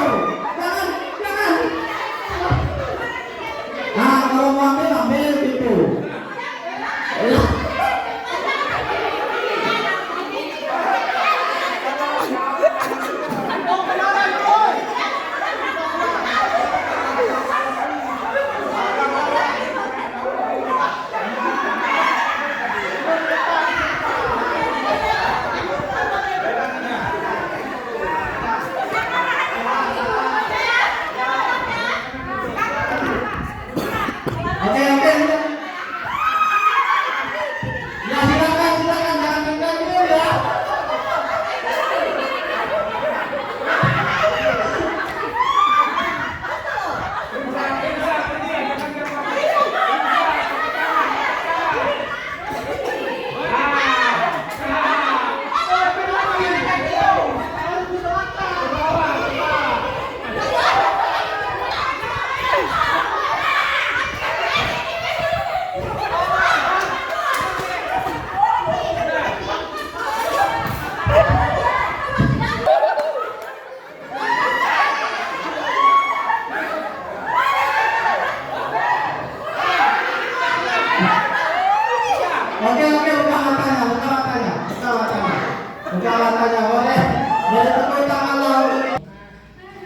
Oke. Ya silakan jangan tinggal dulu ya. Oke, buka matanya, boleh. Boleh tepuk tangan lalu.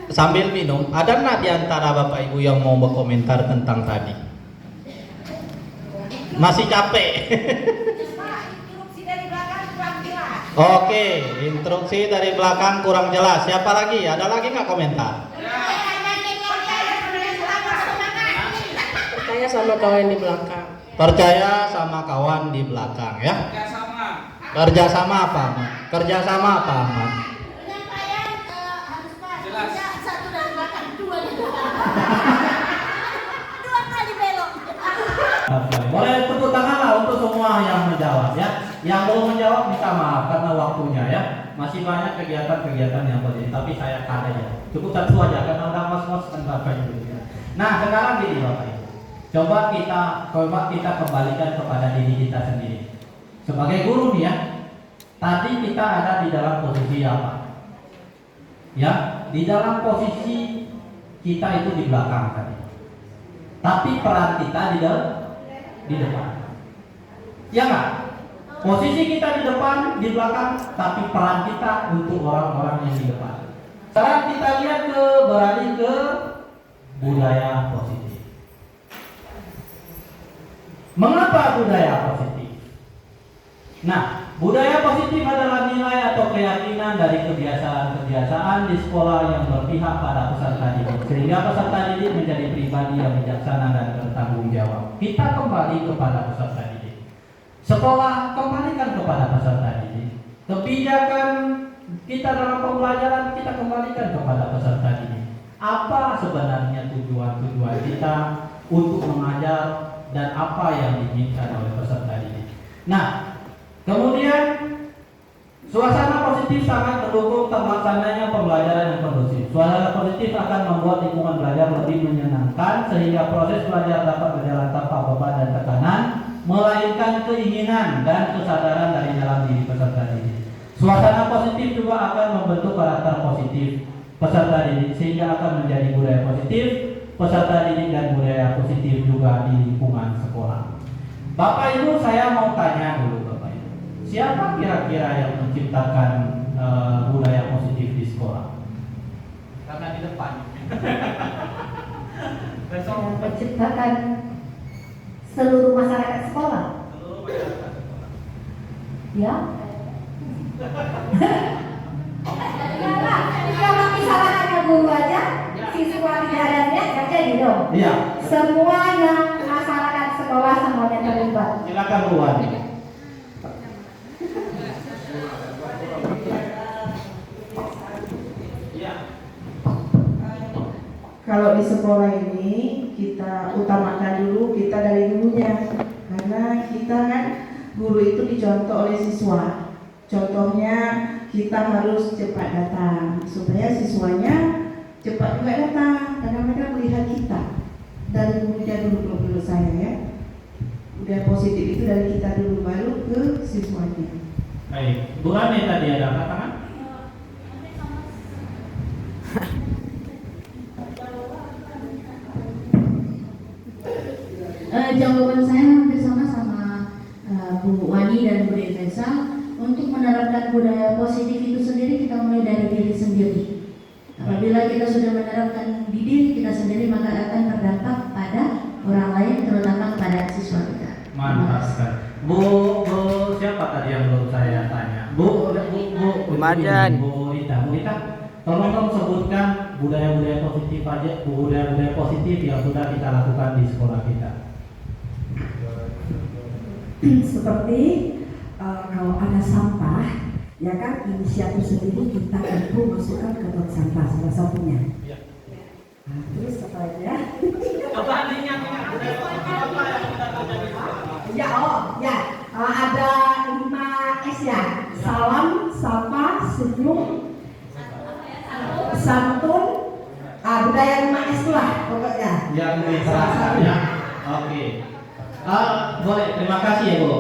Sambil minum, ada nggak di antara Bapak Ibu yang mau berkomentar tentang tadi? Masih capek? Oke, instruksi dari belakang kurang jelas. Siapa lagi? Ada lagi nggak komentar? Percaya sama kawan di belakang. Percaya sama kawan di belakang ya. Kerjasama apa? Kerjasama apa, Ahmad? Boleh tepuk tangan lah untuk semua yang menjawab ya. Yang belum menjawab minta maaf karena waktunya ya. Masih banyak kegiatan-kegiatan yang positif, tapi saya cut aja. Cukup satu aja karena udah ngos-ngos kan Bapak Ibu. Nah sekarang gini Bapak Ibu, coba kita kembalikan kepada diri kita sendiri. Sebagai guru nih ya, tadi kita ada di dalam posisi apa? Ya, di dalam posisi kita itu di belakang tadi. Tapi peran kita di depan. Ya nggak? Posisi kita di depan, di belakang, tapi peran kita untuk orang-orang yang di depan. Sekarang kita lihat beralih ke budaya positif. Mengapa budaya positif? Nah, budaya positif adalah nilai atau keyakinan dari kebiasaan-kebiasaan di sekolah yang berpihak pada peserta didik, sehingga peserta didik menjadi pribadi yang bijaksana dan bertanggung jawab. Kita kembali kepada peserta didik. Sekolah kembalikan kepada peserta didik. Kebijakan kita dalam pembelajaran kita kembalikan kepada peserta didik. Apa sebenarnya tujuan kita untuk mengajar dan apa yang diinginkan oleh peserta didik. Nah, kemudian suasana positif sangat mendukung terlaksananya pembelajaran yang kondusif. Suasana positif akan membuat lingkungan belajar lebih menyenangkan sehingga proses belajar dapat berjalan tanpa beban dan tekanan, melainkan keinginan dan kesadaran dari dalam diri peserta didik. Suasana positif juga akan membentuk karakter positif peserta didik sehingga akan menjadi budaya positif peserta didik dan budaya positif juga di lingkungan sekolah. Bapak Ibu, saya mau tanya dulu Bapak Ibu, siapa kira-kira yang menciptakan budaya positif di sekolah? Karena di depan. Menciptakan seluruh masyarakat sekolah. Ya. Kalau misalnya hanya guru aja, siswa tidak ada niat, nggak jadi dong. Iya. Semua yang masyarakat sekolah semuanya terlibat. Silakan Bu Wani. Kalau di sekolah ini kita utamakan dulu kita dari gurunya, karena kita kan guru itu dicontoh oleh siswa. Contohnya kita harus cepat datang supaya siswanya cepat juga datang karena mereka melihat kita dari gurunya dulu menurut saya ya. Udah positif itu dari kita dulu baru ke siswanya. Baik, Bu Ane tadi ada katakan? Jawaban saya hampir sama Bu Wani dan Bu Devesa. Untuk menerapkan budaya positif itu sendiri kita mulai dari diri sendiri. Apabila kita sudah menerapkan di diri kita sendiri maka akan berdampak pada orang lain, terutama pada siswa kita. Mantap sekali. Bu siapa tadi yang belum saya tanya? Bu Rita, tolong dong sebutkan budaya-budaya positif aja, budaya-budaya positif yang sudah kita lakukan di sekolah kita. seperti kalau ada sampah, ya kan inisiatif sendiri kita itu masukkan ke tempat sampah salah satunya. Nah, terus setelahnya, ada 5S ya, salam, sapa, senyum, santun, budaya 5S itu lah pokoknya. Yang terasa ya. Oke. Boleh, terima kasih ya Bu.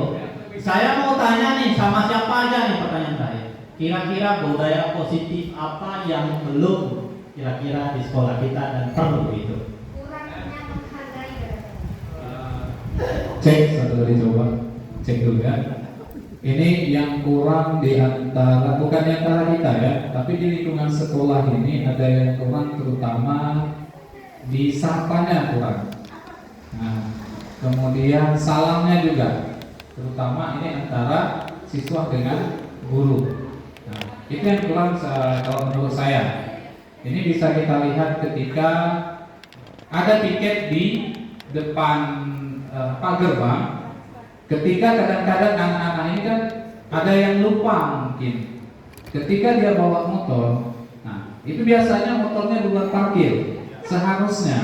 Saya mau tanya nih sama siapa aja nih pertanyaan saya. Kira-kira budaya positif apa yang belum kira-kira di sekolah kita dan perlu itu? Cek satu kali coba, cek dulu ya. Ini yang kurang di antara, bukan di antara kita ya, tapi di lingkungan sekolah ini ada yang kurang, terutama di sapanya kurang. Nah, kemudian salamnya juga, terutama ini antara siswa dengan guru. Nah, itu yang kurang kalau menurut saya. Ini bisa kita lihat ketika ada tiket di depan gerbang. Ketika kadang-kadang anak-anak ini kan ada yang lupa mungkin. Ketika dia bawa motor, nah itu biasanya motornya di luar parkir. Seharusnya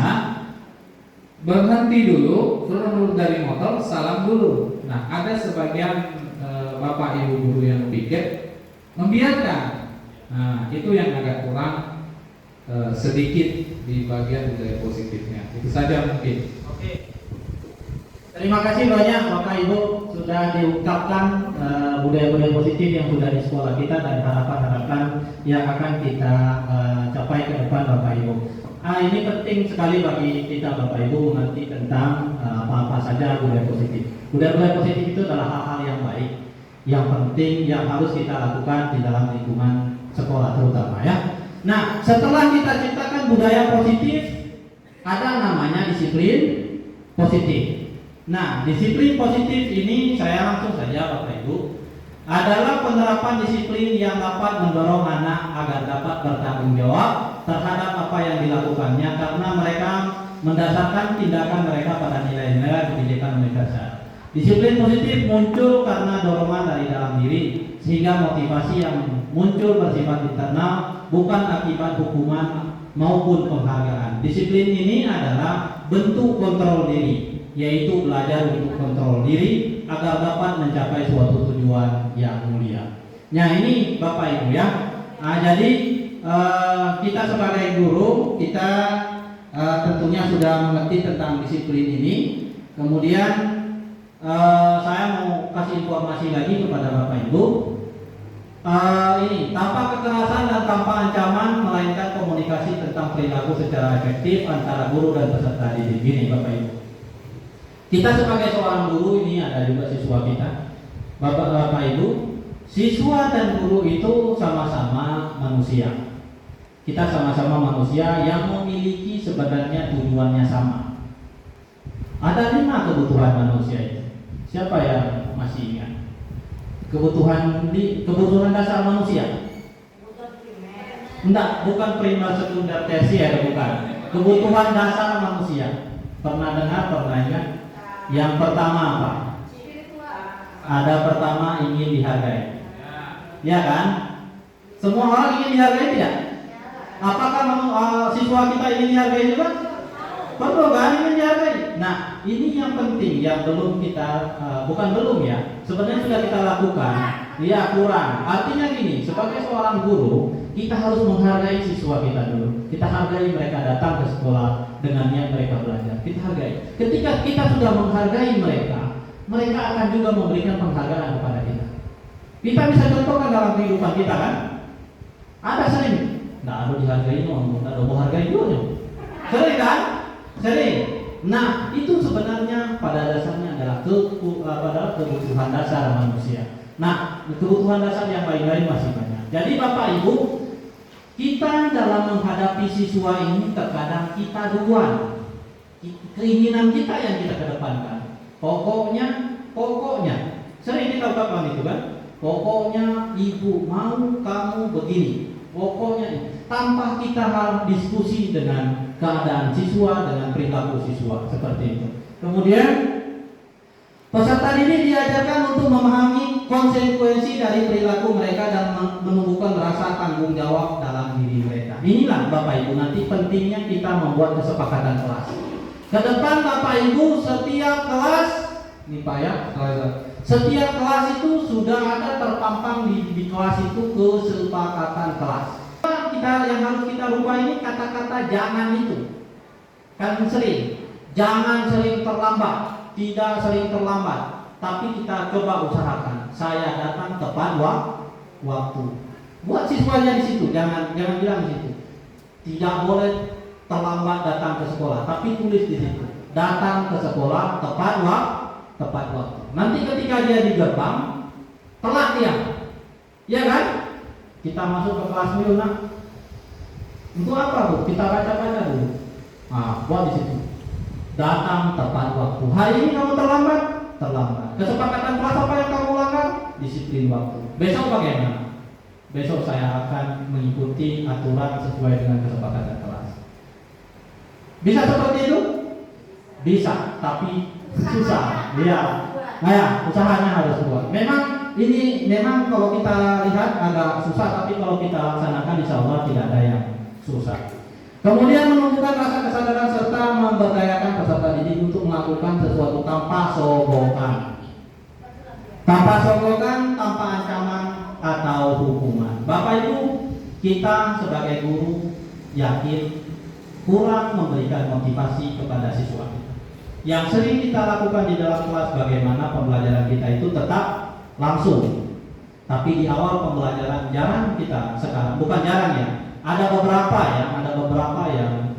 berhenti dulu, turun dari motor, salam dulu. Nah, ada sebagian bapak ibu guru yang piket membiarkan. Nah, itu yang agak kurang sedikit di bagian budaya positifnya. Itu saja mungkin. Oke. Terima kasih banyak Bapak Ibu sudah diungkapkan budaya-budaya positif yang sudah di sekolah kita dan harapan-harapan yang akan kita capai ke depan Bapak Ibu. Ini penting sekali bagi kita Bapak Ibu mengerti tentang apa-apa saja budaya positif. Budaya-budaya positif itu adalah hal-hal yang baik, yang penting, yang harus kita lakukan di dalam lingkungan sekolah terutama ya. Nah, setelah kita ciptakan budaya positif, ada namanya disiplin positif. Nah, disiplin positif ini saya langsung saja Bapak Ibu adalah penerapan disiplin yang dapat mendorong anak agar dapat bertanggung jawab terhadap apa yang dilakukannya karena mereka mendasarkan tindakan mereka pada nilai-nilai pendidikan universal. Disiplin positif muncul karena dorongan dari dalam diri sehingga motivasi yang muncul bersifat internal bukan akibat hukuman maupun penghargaan. Disiplin ini adalah bentuk kontrol diri, yaitu belajar untuk kontrol diri agar dapat mencapai suatu tujuan yang mulia. Nah ini Bapak Ibu ya. Jadi kita sebagai guru kita tentunya sudah mengerti tentang disiplin ini. Kemudian saya mau kasih informasi lagi kepada Bapak Ibu. Ini tanpa kekerasan dan tanpa ancaman melainkan komunikasi tentang perilaku secara efektif antara guru dan peserta didik. Ini Bapak Ibu. Kita sebagai seorang guru ini ada juga siswa kita. Bapak Ibu, siswa dan guru itu sama-sama manusia. Kita sama-sama manusia yang memiliki sebenarnya tujuannya sama. Ada 5 kebutuhan manusia itu. Siapa yang masih ingat? Kebutuhan dasar manusia. Enggak, bukan primer, sekunder, tersier, bukan. Kebutuhan dasar manusia. Pernah dengar, pernah ingat? Yang pertama apa? Ada pertama ingin dihargai. Ya kan? Semua orang ingin dihargai tidak? Apakah siswa kita ingin dihargai juga? Perlu kan ingin dihargai? Nah, ini yang penting yang belum kita bukan belum ya. Sebenarnya sudah kita lakukan. Ya kurang. Artinya gini, sebagai seorang guru, kita harus menghargai siswa kita dulu. Kita hargai mereka datang ke sekolah dengan niat mereka belajar. Kita hargai. Ketika kita sudah menghargai mereka, mereka akan juga memberikan penghargaan kepada kita. Kita bisa contohkan dalam kehidupan kita kan? Ada sering, nah ada dihargai no, ada mau hargai dulu. Sering kan? Sering. Nah itu sebenarnya pada dasarnya adalah kebutuhan dasar manusia. Nah kebutuhan dasar yang lain-lain masih banyak. Jadi Bapak Ibu, kita dalam menghadapi siswa ini terkadang kita duluan. Keinginan kita yang kita kedepankan. Pokoknya sering kita ucapkan itu kan. Pokoknya ibu mau kamu begini. Pokoknya tanpa kita harus diskusi dengan keadaan siswa, dengan perilaku siswa seperti itu. Kemudian Peserta didik diajarkan untuk memahami konsekuensi dari perilaku mereka dan menumbuhkan rasa tanggung jawab dalam diri mereka. Inilah Bapak Ibu nanti pentingnya kita membuat kesepakatan kelas. Ke depan Bapak Ibu setiap kelas, nih Pak ya, setiap kelas itu sudah ada terpampang di kelas itu kesepakatan kelas. Yang harus kita rubah ini kata-kata jangan itu. Kan sering, jangan sering terlambat, tidak sering terlambat. Tapi kita coba usahakan, saya datang tepat waktu. Buat siswanya di situ, jangan bilang di situ. Tidak boleh terlambat datang ke sekolah, tapi tulis di situ. Datang ke sekolah tepat waktu. Nanti ketika dia di gerbang, telat dia. Ya kan? Kita masuk ke kelas dulu, nak. Untuk apa, Bu? Kita baca-baca dulu. Nah, buat di situ. Datang tepat waktu. Hari ini kamu terlambat. Kesepakatan kelas apa yang kamu langgar? Disiplin waktu. Besok bagaimana? Besok saya akan mengikuti aturan sesuai dengan kesepakatan kelas. Bisa seperti itu? Bisa, tapi susah. Iya. Nah ya, usahanya harus buat. Memang kalau kita lihat agak susah, tapi kalau kita laksanakan insya Allah tidak ada yang susah. Kemudian menumbuhkan rasa kesadaran serta memberdayakan peserta didik untuk melakukan sesuatu tanpa sogokan. Tanpa ancaman atau hukuman. Bapak Ibu, kita sebagai guru yakin kurang memberikan motivasi kepada siswa kita. Yang sering kita lakukan di dalam kelas bagaimana pembelajaran kita itu tetap langsung. Tapi di awal pembelajaran jarang kita sekarang, bukan jarang ya. Ada beberapa yang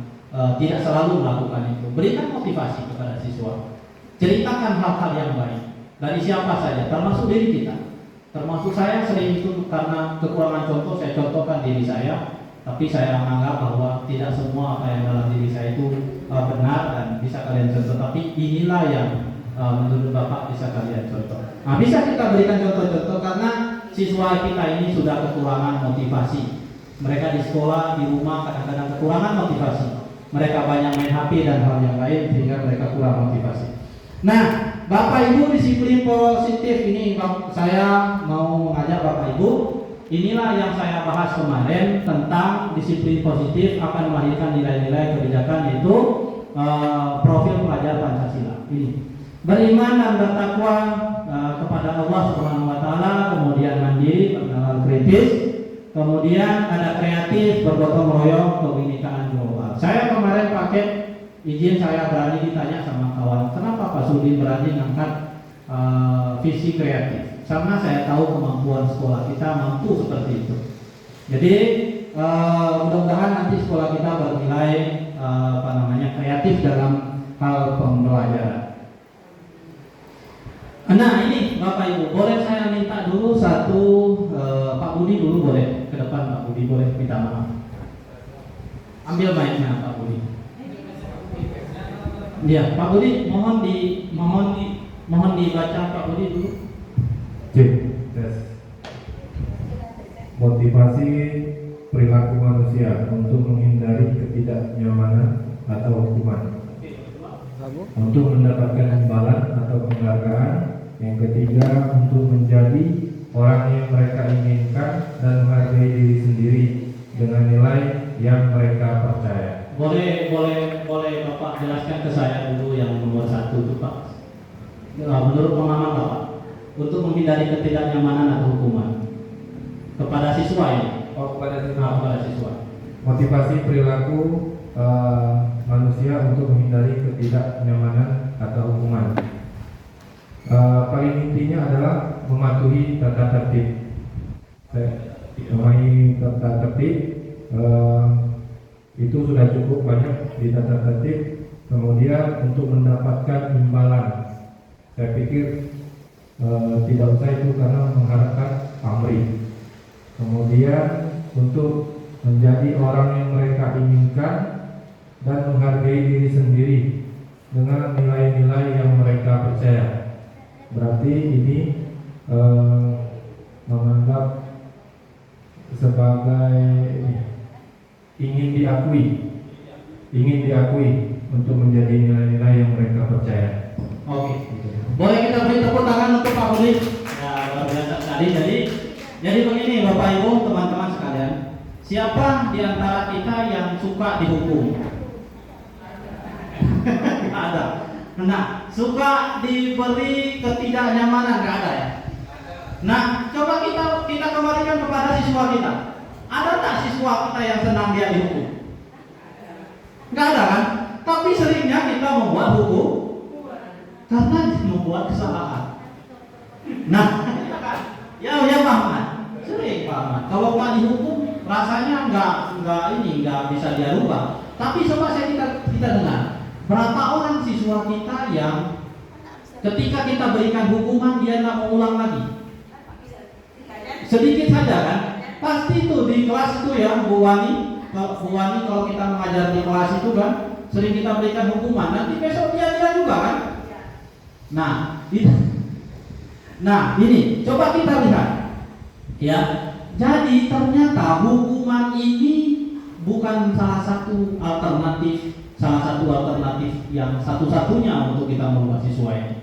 tidak selalu melakukan itu. Berikan motivasi kepada siswa. Ceritakan hal-hal yang baik dari siapa saja, termasuk diri kita. Termasuk saya sering itu karena kekurangan contoh, saya contohkan diri saya. Tapi saya menganggap bahwa tidak semua apa yang dalam diri saya itu benar dan bisa kalian contoh. Tapi inilah yang menurut Bapak bisa kalian contoh. Nah, bisa kita berikan contoh-contoh karena siswa kita ini sudah kekurangan motivasi. Mereka di sekolah, di rumah kadang-kadang kekurangan motivasi. Mereka banyak main HP dan hal yang lain sehingga mereka kurang motivasi. Nah, Bapak Ibu, disiplin positif ini saya mau mengajak Bapak Ibu. Inilah yang saya bahas kemarin tentang disiplin positif akan melahirkan nilai-nilai kebijakan, yaitu profil pelajar Pancasila. Ini beriman dan bertakwa kepada Allah Subhanahu Wa Taala, kemudian mandiri, bernalar kritis, kemudian ada kreatif, bergotong royong, kebinekaan global. Saya kemarin pakai izin, saya berani ditanya sama kawan, kenapa Pak Sudin berani ngangkat visi kreatif? Karena saya tahu kemampuan sekolah kita mampu seperti itu. Jadi mudah-mudahan nanti sekolah kita bernilai kreatif dalam hal pembelajaran. Nah ini Bapak Ibu, boleh saya minta dulu satu Pak Budi dulu boleh ke depan, Pak Budi boleh minta maaf. Ambil mic-nya Pak Budi. Ya Pak Budi, mohon dibaca Pak Budi dulu. Tes. Motivasi perilaku manusia untuk menghindari ketidaknyamanan atau hukuman, untuk mendapatkan imbalan atau penghargaan. Yang ketiga, untuk menjadi orang yang mereka inginkan dan menghargai diri sendiri dengan nilai yang mereka percaya. Boleh Bapak jelaskan ke saya dulu yang nomor 1 itu Pak. Menurut pengalaman Bapak, untuk menghindari ketidaknyamanan atau hukuman kepada siswa ini. Kepada siswa. Motivasi perilaku manusia untuk menghindari ketidaknyamanan atau hukuman. Paling intinya adalah mematuhi tata tertib. Mematuhi tata tertib itu sudah cukup banyak di tata tertib. Kemudian untuk mendapatkan imbalan, saya pikir tidak usah itu karena mengharapkan pamrih. Kemudian untuk menjadi orang yang mereka inginkan dan menghargai diri sendiri dengan nilai-nilai yang mereka percaya. Berarti ini menganggap sebagai ingin diakui untuk menjadi nilai-nilai yang mereka percaya. Oke. Boleh kita beri tepuk tangan untuk Pak Budi? Ya, luar biasa sekali. Jadi begini Bapak Ibu, teman-teman sekalian. Siapa di antara kita yang suka dihukum? Ada. Nah, suka diberi ketidaknyamanan nggak ada ya? Nah, coba kita kembalikan kepada siswa kita. Ada tak siswa kita yang senang dia dihukum? Nggak ada kan? Tapi seringnya kita membuat hukum karena membuat kesalahan. Nah, ya Pak Ahmad, sering Pak Ahmad. Kalau Pak dihukum, rasanya nggak bisa dia rubah. Tapi coba kita dengar, berapa orang siswa kita yang ketika kita berikan hukuman dia nggak mau ulang lagi? Sedikit saja kan? Pasti itu di kelas itu ya Bu Wani kalau kita mengajar di kelas itu kan sering kita berikan hukuman, nanti besok dia juga kan? Nah ini coba kita lihat ya. Jadi ternyata hukuman ini bukan salah satu alternatif yang satu-satunya untuk kita merubah siswa ini.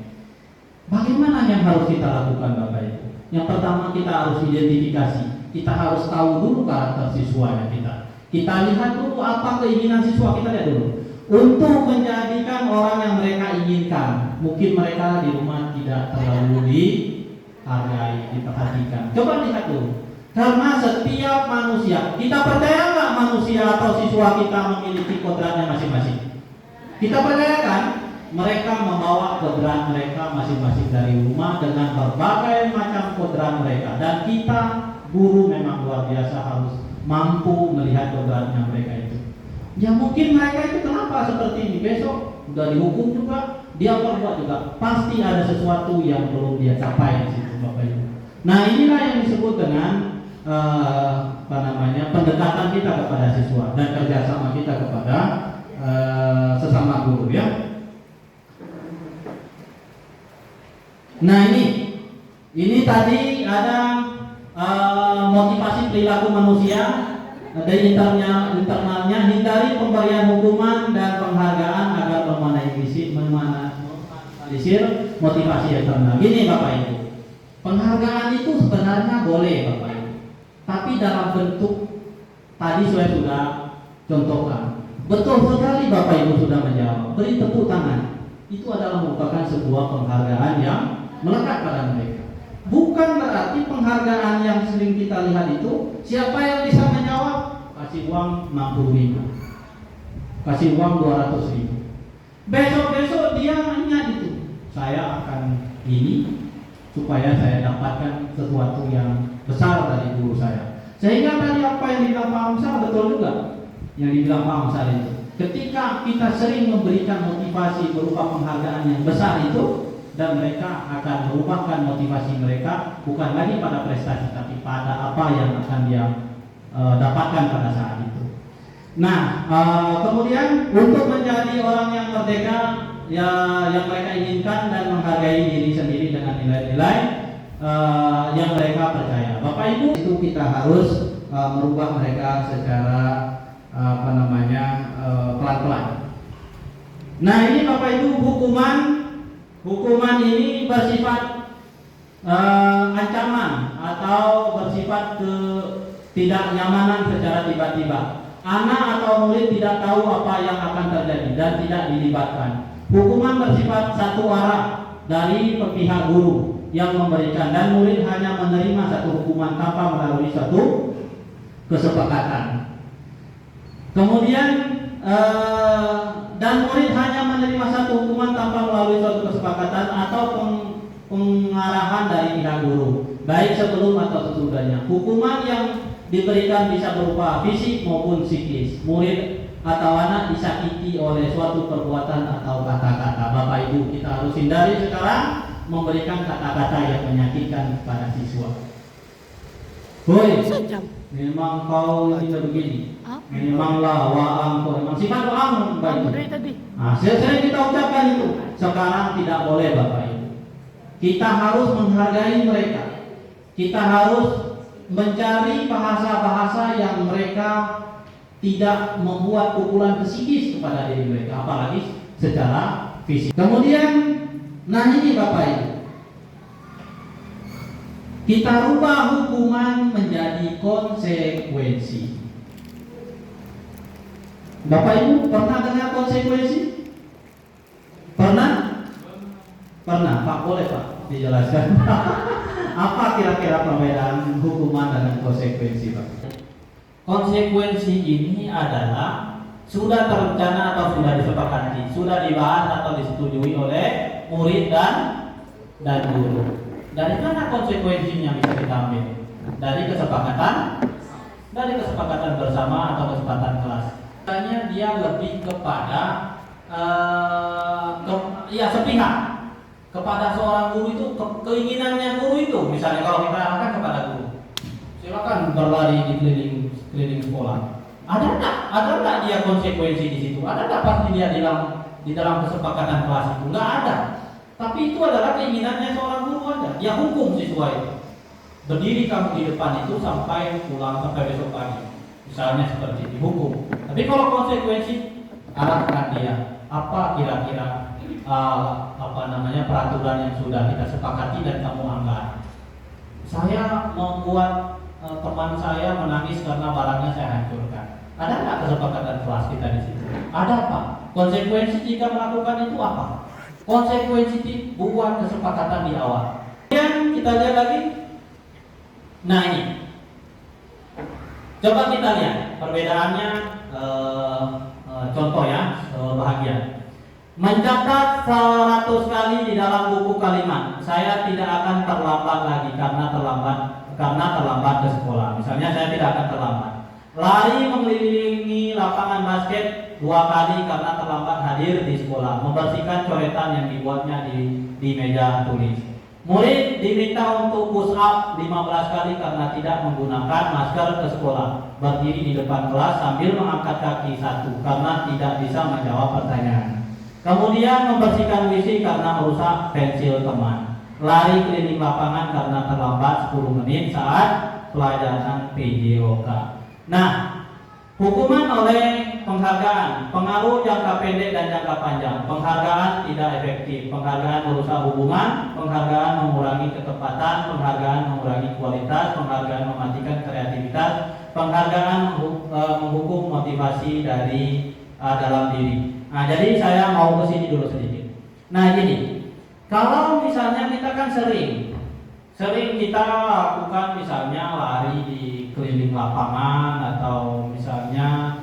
Bagaimana yang harus kita lakukan Bapak Ibu? Yang pertama kita harus identifikasi. Kita harus tahu dulu karakter siswanya kita. Kita lihat dulu apa keinginan siswa, kita lihat dulu. Untuk menjadikan orang yang mereka inginkan. Mungkin mereka di rumah tidak terlalu dihargai, diperhatikan. Coba lihat dulu. Karena setiap manusia, kita percaya nggak manusia atau siswa kita memiliki kodratnya masing-masing? Kita percaya kan? Mereka membawa kodrat mereka masing-masing dari rumah dengan berbagai macam kodrat mereka. Dan kita guru memang luar biasa harus mampu melihat kodratnya mereka itu. Ya mungkin mereka itu kenapa seperti ini, besok udah dihukum juga, dia perbuat juga, pasti ada sesuatu yang belum dia capai di situ Bapak Ibu. Nah inilah yang disebut dengan pendekatan kita kepada siswa dan kerjasama kita kepada sesama guru ya. Nah ini tadi ada motivasi perilaku manusia. Dari internalnya hindari pemberian hukuman dan penghargaan agar meminimalisir motivasi eksternal. Gini Bapak Ibu, penghargaan itu sebenarnya boleh Bapak Ibu, tapi dalam bentuk tadi saya sudah contohkan. Betul sekali Bapak Ibu sudah menjawab. Beri tepuk tangan. Itu adalah merupakan sebuah penghargaan yang melekat pada mereka. Bukan berarti penghargaan yang sering kita lihat itu siapa yang bisa menjawab kasih uang 60.000, kasih uang 200.000. Besok dia ingat itu, saya akan ini supaya saya dapatkan sesuatu yang besar dari guru saya. Sehingga tadi apa yang dibilang Pak Amsal betul juga. Yang dibilang Pak Amsal itu, ketika kita sering memberikan motivasi berupa penghargaan yang besar itu, dan mereka akan merubahkan motivasi mereka bukan lagi pada prestasi tapi pada apa yang akan dia dapatkan pada saat itu. Nah, kemudian untuk menjadi orang yang merdeka ya, yang mereka inginkan dan menghargai diri sendiri dengan nilai-nilai yang mereka percaya. Bapak Ibu, itu kita harus merubah mereka secara pelan-pelan. Nah, ini Bapak Ibu hukuman ini bersifat ancaman atau bersifat ketidaknyamanan secara tiba-tiba. Anak atau murid tidak tahu apa yang akan terjadi dan tidak dilibatkan. Hukuman bersifat satu arah dari pihak guru yang memberikan dan murid hanya menerima satu hukuman tanpa melalui satu kesepakatan. Kemudian dan murid hanya menerima satu hukuman tanpa melalui suatu kesepakatan atau pengarahan dari pihak guru, baik sebelum atau sesudahnya. Hukuman yang diberikan bisa berupa fisik maupun psikis. Murid atau anak disakiti oleh suatu perbuatan atau kata-kata. Bapak Ibu, kita harus hindari sekarang memberikan kata-kata yang menyakitkan kepada siswa. Hoi, memang kau tidak begini. Memanglah waang kau, memang sifat waang baik. Nah, saya kita ucapkan itu. Sekarang tidak boleh Bapak Ibu. Kita harus menghargai mereka. Kita harus mencari bahasa-bahasa yang mereka tidak membuat pukulan psikis kepada diri mereka, apalagi secara fisik. Kemudian Nah ini Bapak Ibu, kita rubah hukuman menjadi konsekuensi. Bapak Ibu pernah dengar konsekuensi? Pernah? Pernah, Pak, boleh Pak dijelaskan apa kira-kira perbedaan hukuman dengan konsekuensi, Pak? Konsekuensi ini adalah sudah terencana atau sudah disepakati, sudah dibahas atau disetujui oleh murid dan guru. Dari mana konsekuensinya bisa kita ambil? Dari kesepakatan bersama atau kesepakatan kelas. Misalnya dia lebih kepada sepihak kepada seorang guru itu, keinginannya guru itu. Misalnya kalau kita arahkan kepada guru, silakan berlari di keliling sekolah. Ada nggak dia konsekuensi di situ? Ada nggak pasti dia di dalam kesepakatan kelas itu? Nggak ada. Tapi itu adalah keinginannya seorang guru aja. Dia hukum siswa itu. Berdiri kamu di depan itu sampai pulang, sampai besok pagi. Misalnya seperti dihukum. Tapi kalau konsekuensi, arahkan dia. Apa kira-kira peraturan yang sudah kita sepakati dan kamu angkat. Saya membuat teman saya menangis karena barangnya saya hancurkan. Ada nggak kesepakatan kelas kita di situ? Ada apa? Konsekuensi jika melakukan itu apa? Konsekuensi buat kesepakatan di awal. Kemudian kita lihat lagi. Nah ini, coba kita lihat perbedaannya. Contoh ya, bahagia. Mencatat 100 kali di dalam buku kalimat. Saya tidak akan terlambat lagi karena terlambat ke sekolah. Misalnya saya tidak akan terlambat. Lari mengelilingi lapangan basket 2 kali karena terlambat hadir di sekolah. Membersihkan coretan yang dibuatnya di meja tulis. Murid diminta untuk push up 15 kali karena tidak menggunakan masker ke sekolah. Berdiri di depan kelas sambil mengangkat kaki 1 karena tidak bisa menjawab pertanyaan. Kemudian membersihkan WC karena merusak pensil teman. Lari keliling lapangan karena terlambat 10 menit saat pelajaran PJOK. Nah, hukuman oleh penghargaan, pengaruh jangka pendek dan jangka panjang. Penghargaan tidak efektif, penghargaan merusak hubungan, penghargaan mengurangi ketepatan, penghargaan mengurangi kualitas, penghargaan mematikan kreativitas, penghargaan menghukum motivasi dari dalam diri. Nah, jadi saya mau ke sini dulu sedikit. Nah, gini, kalau misalnya kita kan sering kita lakukan misalnya lari di keliling lapangan atau misalnya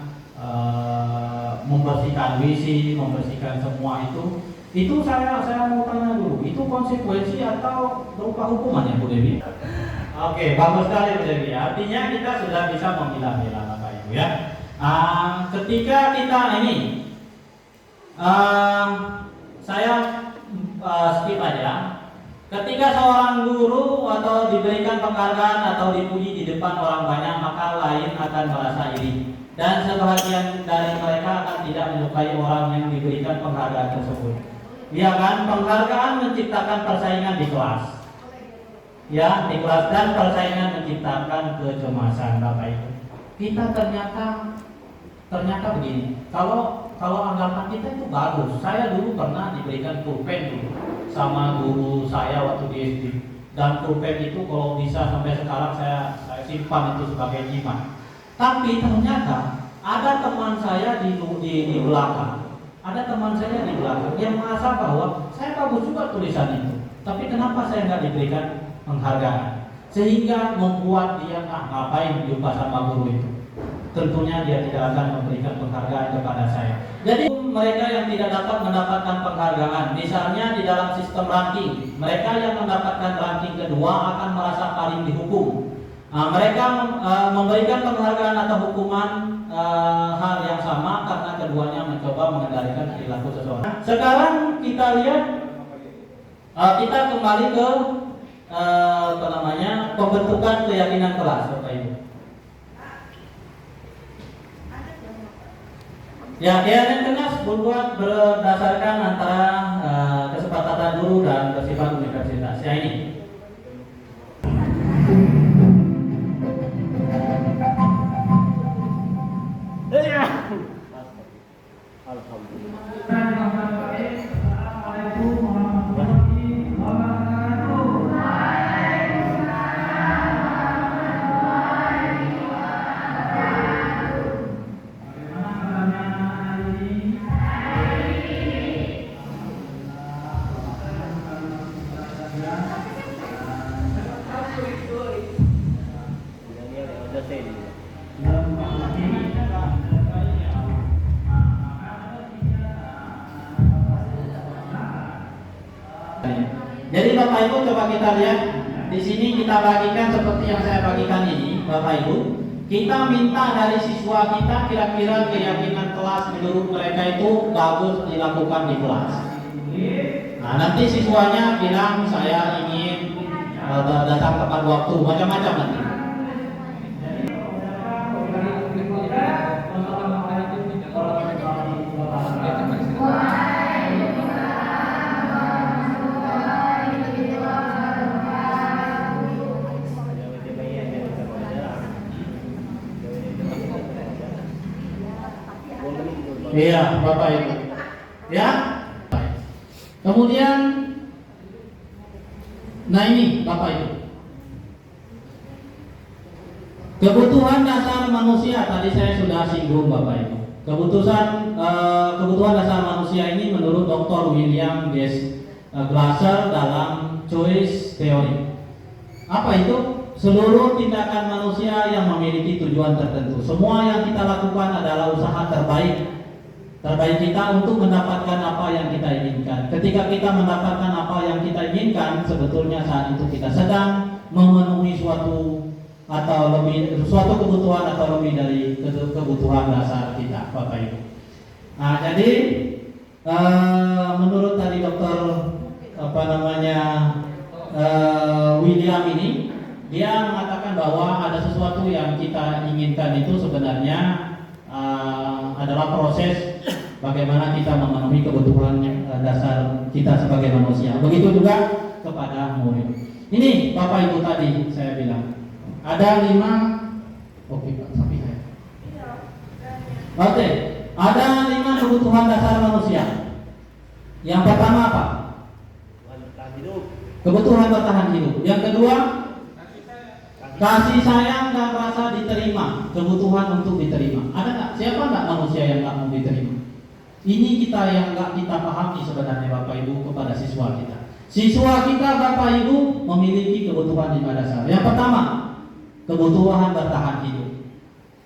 membersihkan WC, membersihkan semua itu saya mau tanya dulu, itu konsekuensi atau berupa hukuman ya Bu Dewi? Oke, bagus sekali Bu Dewi. Artinya kita sudah bisa memilah-milah Bapak Ibu ya. Ketika kita saya skip aja. Ketika seorang guru atau diberikan penghargaan atau dipuji di depan orang banyak, maka lain akan merasa iri. Dan sebahagian dari mereka akan tidak menyukai orang yang diberikan penghargaan tersebut. Ya kan, penghargaan menciptakan persaingan di kelas. Ya, di kelas, dan persaingan menciptakan kecemasan Bapak Ibu. Kita ternyata begini. Kalau anggapan kita itu bagus. Saya dulu pernah diberikan pulpen dulu sama guru saya waktu di SD. Dan pulpen itu kalau bisa sampai sekarang saya simpan itu sebagai jimat. Tapi ternyata ada teman saya di belakang. Ada teman saya di belakang yang merasa bahwa saya bagus juga tulisan itu. Tapi kenapa saya nggak diberikan penghargaan? Sehingga membuat dia ngapain jumpa sama guru itu. Tentunya dia tidak akan memberikan penghargaan kepada saya. Jadi mereka yang tidak dapat mendapatkan penghargaan, misalnya di dalam sistem ranking, mereka yang mendapatkan ranking kedua akan merasa paling dihukum. Mereka memberikan penghargaan atau hukuman hal yang sama karena keduanya mencoba mengendalikan perilaku seseorang. Sekarang kita lihat, kita kembali ke pembentukan keyakinan kelas, Bapak Ibu. Ya, keyakinan kelas berbuat berdasarkan antara kesepakatan guru dan bersifat universitas. Ya ini. Alhamdulillah. ini. Jadi Bapak Ibu coba kita lihat di sini kita bagikan seperti yang saya bagikan ini, Bapak Ibu. Kita minta dari siswa kita kira-kira keyakinan kelas menurut mereka itu bagus dilakukan di kelas. Nah, nanti siswanya bilang saya ingin datang tepat waktu, macam-macam nanti. Iya, Bapak Ibu. Ya. Kemudian, nah ini Bapak Ibu. Kebutuhan dasar manusia tadi saya sudah singgung Bapak Ibu. Kebutuhan dasar manusia ini menurut Dr. William Glasser dalam Choice Theory. Apa itu? Seluruh tindakan manusia yang memiliki tujuan tertentu. Semua yang kita lakukan adalah usaha terbaik kita untuk mendapatkan apa yang kita inginkan. Ketika kita mendapatkan apa yang kita inginkan, sebetulnya saat itu kita sedang memenuhi suatu kebutuhan atau lebih dari kebutuhan dasar kita, Bapak Ibu. Nah, jadi menurut tadi dokter William ini, dia mengatakan bahwa ada sesuatu yang kita inginkan itu sebenarnya adalah proses bagaimana kita memenuhi kebutuhan dasar kita sebagai manusia. Begitu juga kepada murid. Ini Bapak Ibu tadi saya bilang ada 5. Oke Pak, sapi saya. Oke, ada 5 kebutuhan dasar manusia. Yang pertama apa? Kebutuhan bertahan hidup. Yang kedua, kasih sayang dan rasa diterima, kebutuhan untuk diterima. Ada nggak? Siapa nggak manusia yang nggak mau diterima? Ini kita yang nggak kita pahami sebenarnya Bapak Ibu kepada siswa kita. Siswa kita Bapak Ibu memiliki kebutuhan 5 dasar. Yang pertama, kebutuhan bertahan hidup.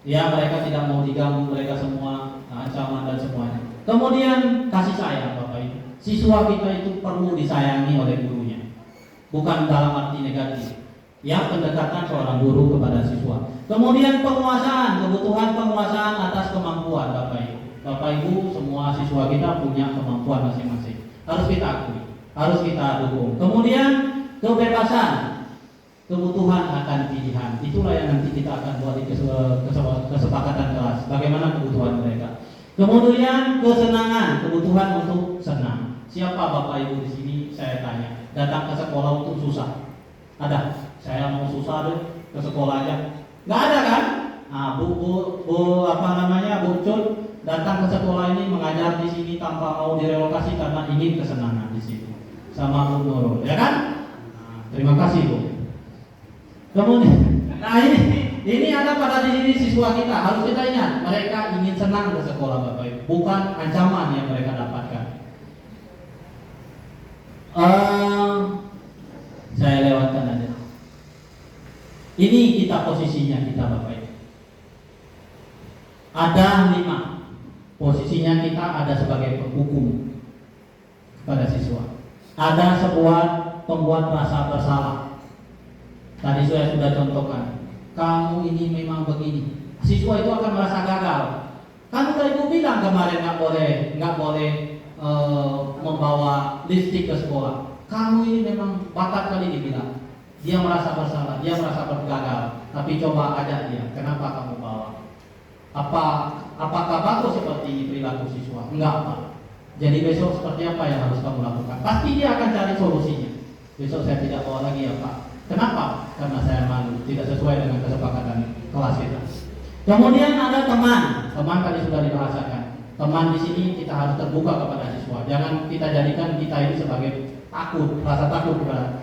Ya, mereka tidak mau diganggu, mereka semua ancaman dan semuanya. Kemudian kasih sayang Bapak Ibu. Siswa kita itu perlu disayangi oleh gurunya, bukan dalam arti negatif. Ya, pendekatan seorang guru kepada siswa. Kemudian penguasaan, kebutuhan penguasaan atas kemampuan Bapak Ibu. Bapak Ibu, semua siswa kita punya kemampuan masing-masing. Harus kita akui, harus kita dukung. Kemudian kebebasan, kebutuhan akan pilihan. Itulah yang nanti kita akan buat di kesepakatan kelas. Bagaimana kebutuhan mereka. Kemudian kesenangan, kebutuhan untuk senang. Siapa Bapak Ibu di sini? Saya tanya. Datang ke sekolah untuk susah? Ada? Saya mau susah deh ke sekolah aja. Nggak ada kan? Nah, Bu Cun datang ke sekolah ini mengajar di sini tanpa mau direlokasi karena ingin kesenangan di situ. Sama Bu Nurul, ya kan? Nah, terima kasih Bu. Kemudian, nah ini ada pada di sini siswa kita. Harus kita ingat, mereka ingin senang ke sekolah Bapak Ibu, bukan ancaman yang mereka dapatkan. Saya lewatkan aja. Ini kita posisinya kita Bapak Ibu. Ada 5. Posisinya kita ada sebagai penghukum pada siswa. Ada sebuah pembuat rasa bersalah. Tadi saya sudah contohkan. Kamu ini memang begini. Siswa itu akan merasa gagal. Kan udah Ibu bilang kemarin nggak boleh membawa lipstik ke sekolah. Kamu ini memang bakat kali dibilang. Dia merasa bersalah, dia merasa gagal. Tapi coba ajak dia, kenapa kamu bawa? Apakah bagus seperti ini perilaku siswa? Enggak Pak. Jadi besok seperti apa yang harus kamu lakukan? Pasti dia akan cari solusinya. Besok saya tidak bawa lagi ya Pak. Kenapa? Karena saya malu, tidak sesuai dengan kesepakatan kelas kita. Kemudian ada teman tadi sudah dibahasakan. Teman di sini kita harus terbuka kepada siswa. Jangan kita jadikan kita ini sebagai rasa takut kepada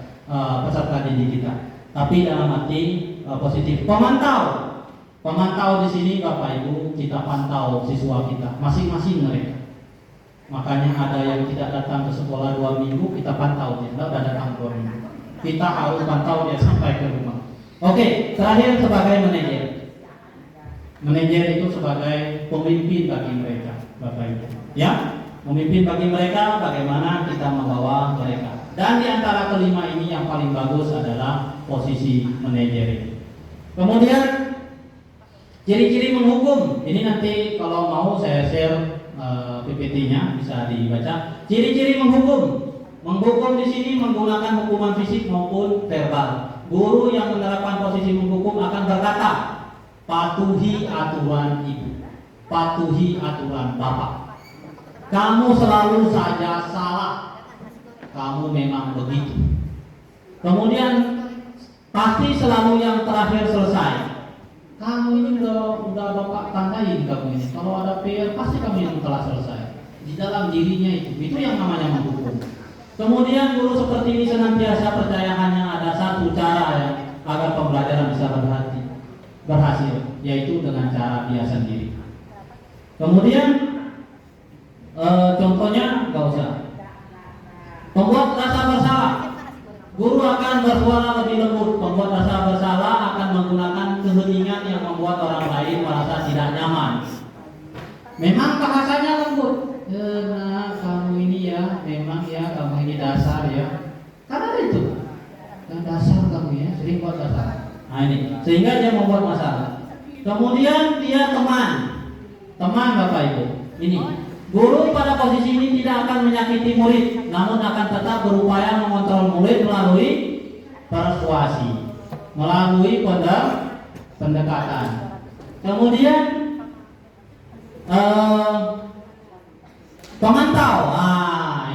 peserta didik kita. Tapi dalam arti positif. Pemantau di sini Bapak Ibu, kita pantau siswa kita, masing-masing mereka. Makanya ada yang tidak datang ke sekolah 2 minggu, kita pantau dia, tidak datang 2 minggu. Kita harus pantau dia sampai ke rumah. Oke, terakhir sebagai manajer. Manajer itu sebagai pemimpin bagi mereka, Bapak Ibu. Ya, pemimpin bagi mereka, bagaimana kita membawa mereka. Dan di antara kelima ini yang paling bagus adalah posisi manajer. Kemudian ciri-ciri menghukum. Ini nanti kalau mau saya share PPT-nya, bisa dibaca. Ciri-ciri menghukum. Menghukum di sini menggunakan hukuman fisik maupun verbal. Guru yang menerapkan posisi menghukum akan berkata, patuhi aturan ibu, patuhi aturan bapak. Kamu selalu saja salah, kamu memang begitu. Kemudian pasti selalu yang terakhir selesai. Kamu ini udah bapak tandain kamu ini. Kalau ada PR pasti kamu yang telah selesai. Di dalam dirinya itu yang namanya menghukum. Kemudian guru seperti ini senantiasa percaya hanya ada satu cara ya agar pembelajaran bisa berhasil, yaitu dengan cara dia sendiri. Kemudian contohnya nggak usah. Pembuat rasa bersalah, guru akan bersuara lebih lembut. Pembuat rasa bersalah akan menggunakan keheningan yang membuat orang lain merasa tidak nyaman. Memang bahasanya lembut. Nah, kamu ini ya, memang ya, kamu ini dasar ya. Karena itu, dan dasar kamu ya, sering buat dasar. Nah ini, sehingga dia membuat masalah. Kemudian dia teman Bapak Ibu. Ini, guru pada posisi ini tidak akan menyakiti murid, namun akan tetap berupaya mengontrol murid melalui persuasi, melalui pendekatan. Kemudian pemantau.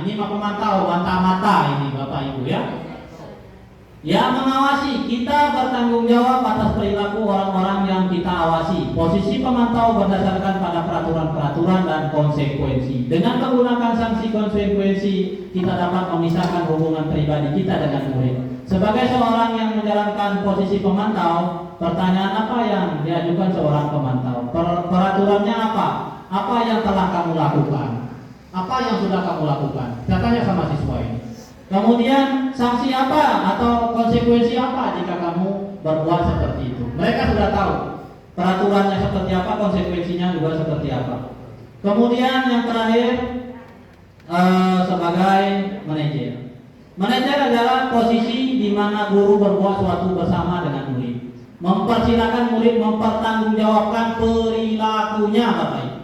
Ini pemantau mata-mata ini Bapak Ibu ya. Ya, mengawasi. Kita bertanggung jawab atas perilaku orang-orang yang kita awasi. Posisi pemantau berdasarkan pada peraturan-peraturan dan konsekuensi. Dengan menggunakan sanksi konsekuensi, kita dapat memisahkan hubungan pribadi kita dengan murid. Sebagai seorang yang menjalankan posisi pemantau, pertanyaan apa yang diajukan seorang pemantau? Peraturannya apa? Apa yang telah kamu lakukan? Apa yang sudah kamu lakukan? Saya tanya sama siswa ini. Kemudian sanksi apa atau konsekuensi apa jika kamu berbuat seperti itu? Mereka sudah tahu peraturannya seperti apa, konsekuensinya juga seperti apa. Kemudian yang terakhir sebagai manajer. Manajer adalah posisi di mana guru berbuat suatu bersama dengan murid. Mempersilahkan murid mempertanggungjawabkan perilakunya, Bapak Ibu.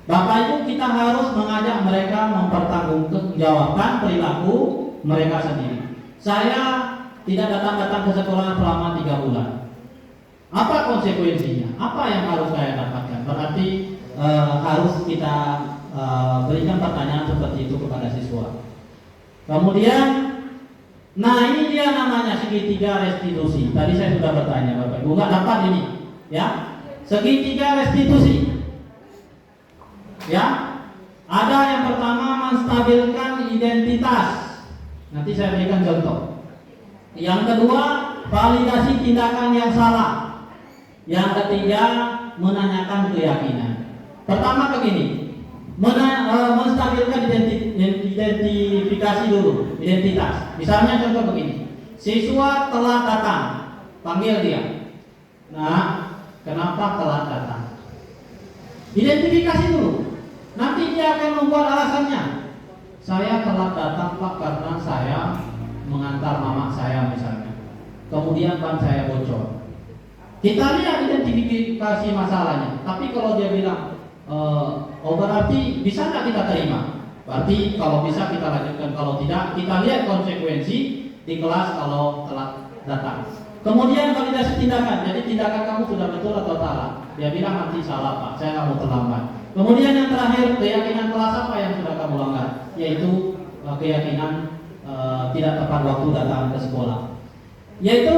Bapak Ibu, kita harus mengajak mereka mempertanggungjawabkan perilaku mereka sendiri. Saya tidak datang ke sekolah selama 3 bulan. Apa konsekuensinya? Apa yang harus saya dapatkan? Berarti harus kita berikan pertanyaan seperti itu kepada siswa. Kemudian, nah ini dia namanya segitiga restitusi. Tadi saya sudah bertanya Bapak Ibu, nggak dapat ini, ya? Segitiga restitusi. Ya, ada yang pertama menstabilkan identitas. Nanti saya berikan contoh. Yang kedua, validasi tindakan yang salah. Yang ketiga, menanyakan keyakinan. Pertama begini, menstabilkan identifikasi dulu, identitas. Misalnya contoh begini, siswa telat datang, panggil dia. Nah, kenapa telat datang? Identifikasi dulu. Nanti dia akan membuat alasannya. Saya telat datang Pak karena saya mengantar mama saya misalnya. Kemudian ban saya bocor. Kita lihat identifikasi masalahnya. Tapi kalau dia bilang, berarti bisa nggak kita terima? Berarti kalau bisa kita lanjutkan. Kalau tidak, kita lihat konsekuensi di kelas kalau telat datang. Kemudian validasi tindakan. Jadi tindakan kamu sudah betul atau salah? Dia bilang nanti salah Pak, saya nggak mau terlambat. Kemudian yang terakhir, keyakinan kelas apa yang sudah kamu langgar? Yaitu keyakinan tidak tepat waktu datang ke sekolah. Yaitu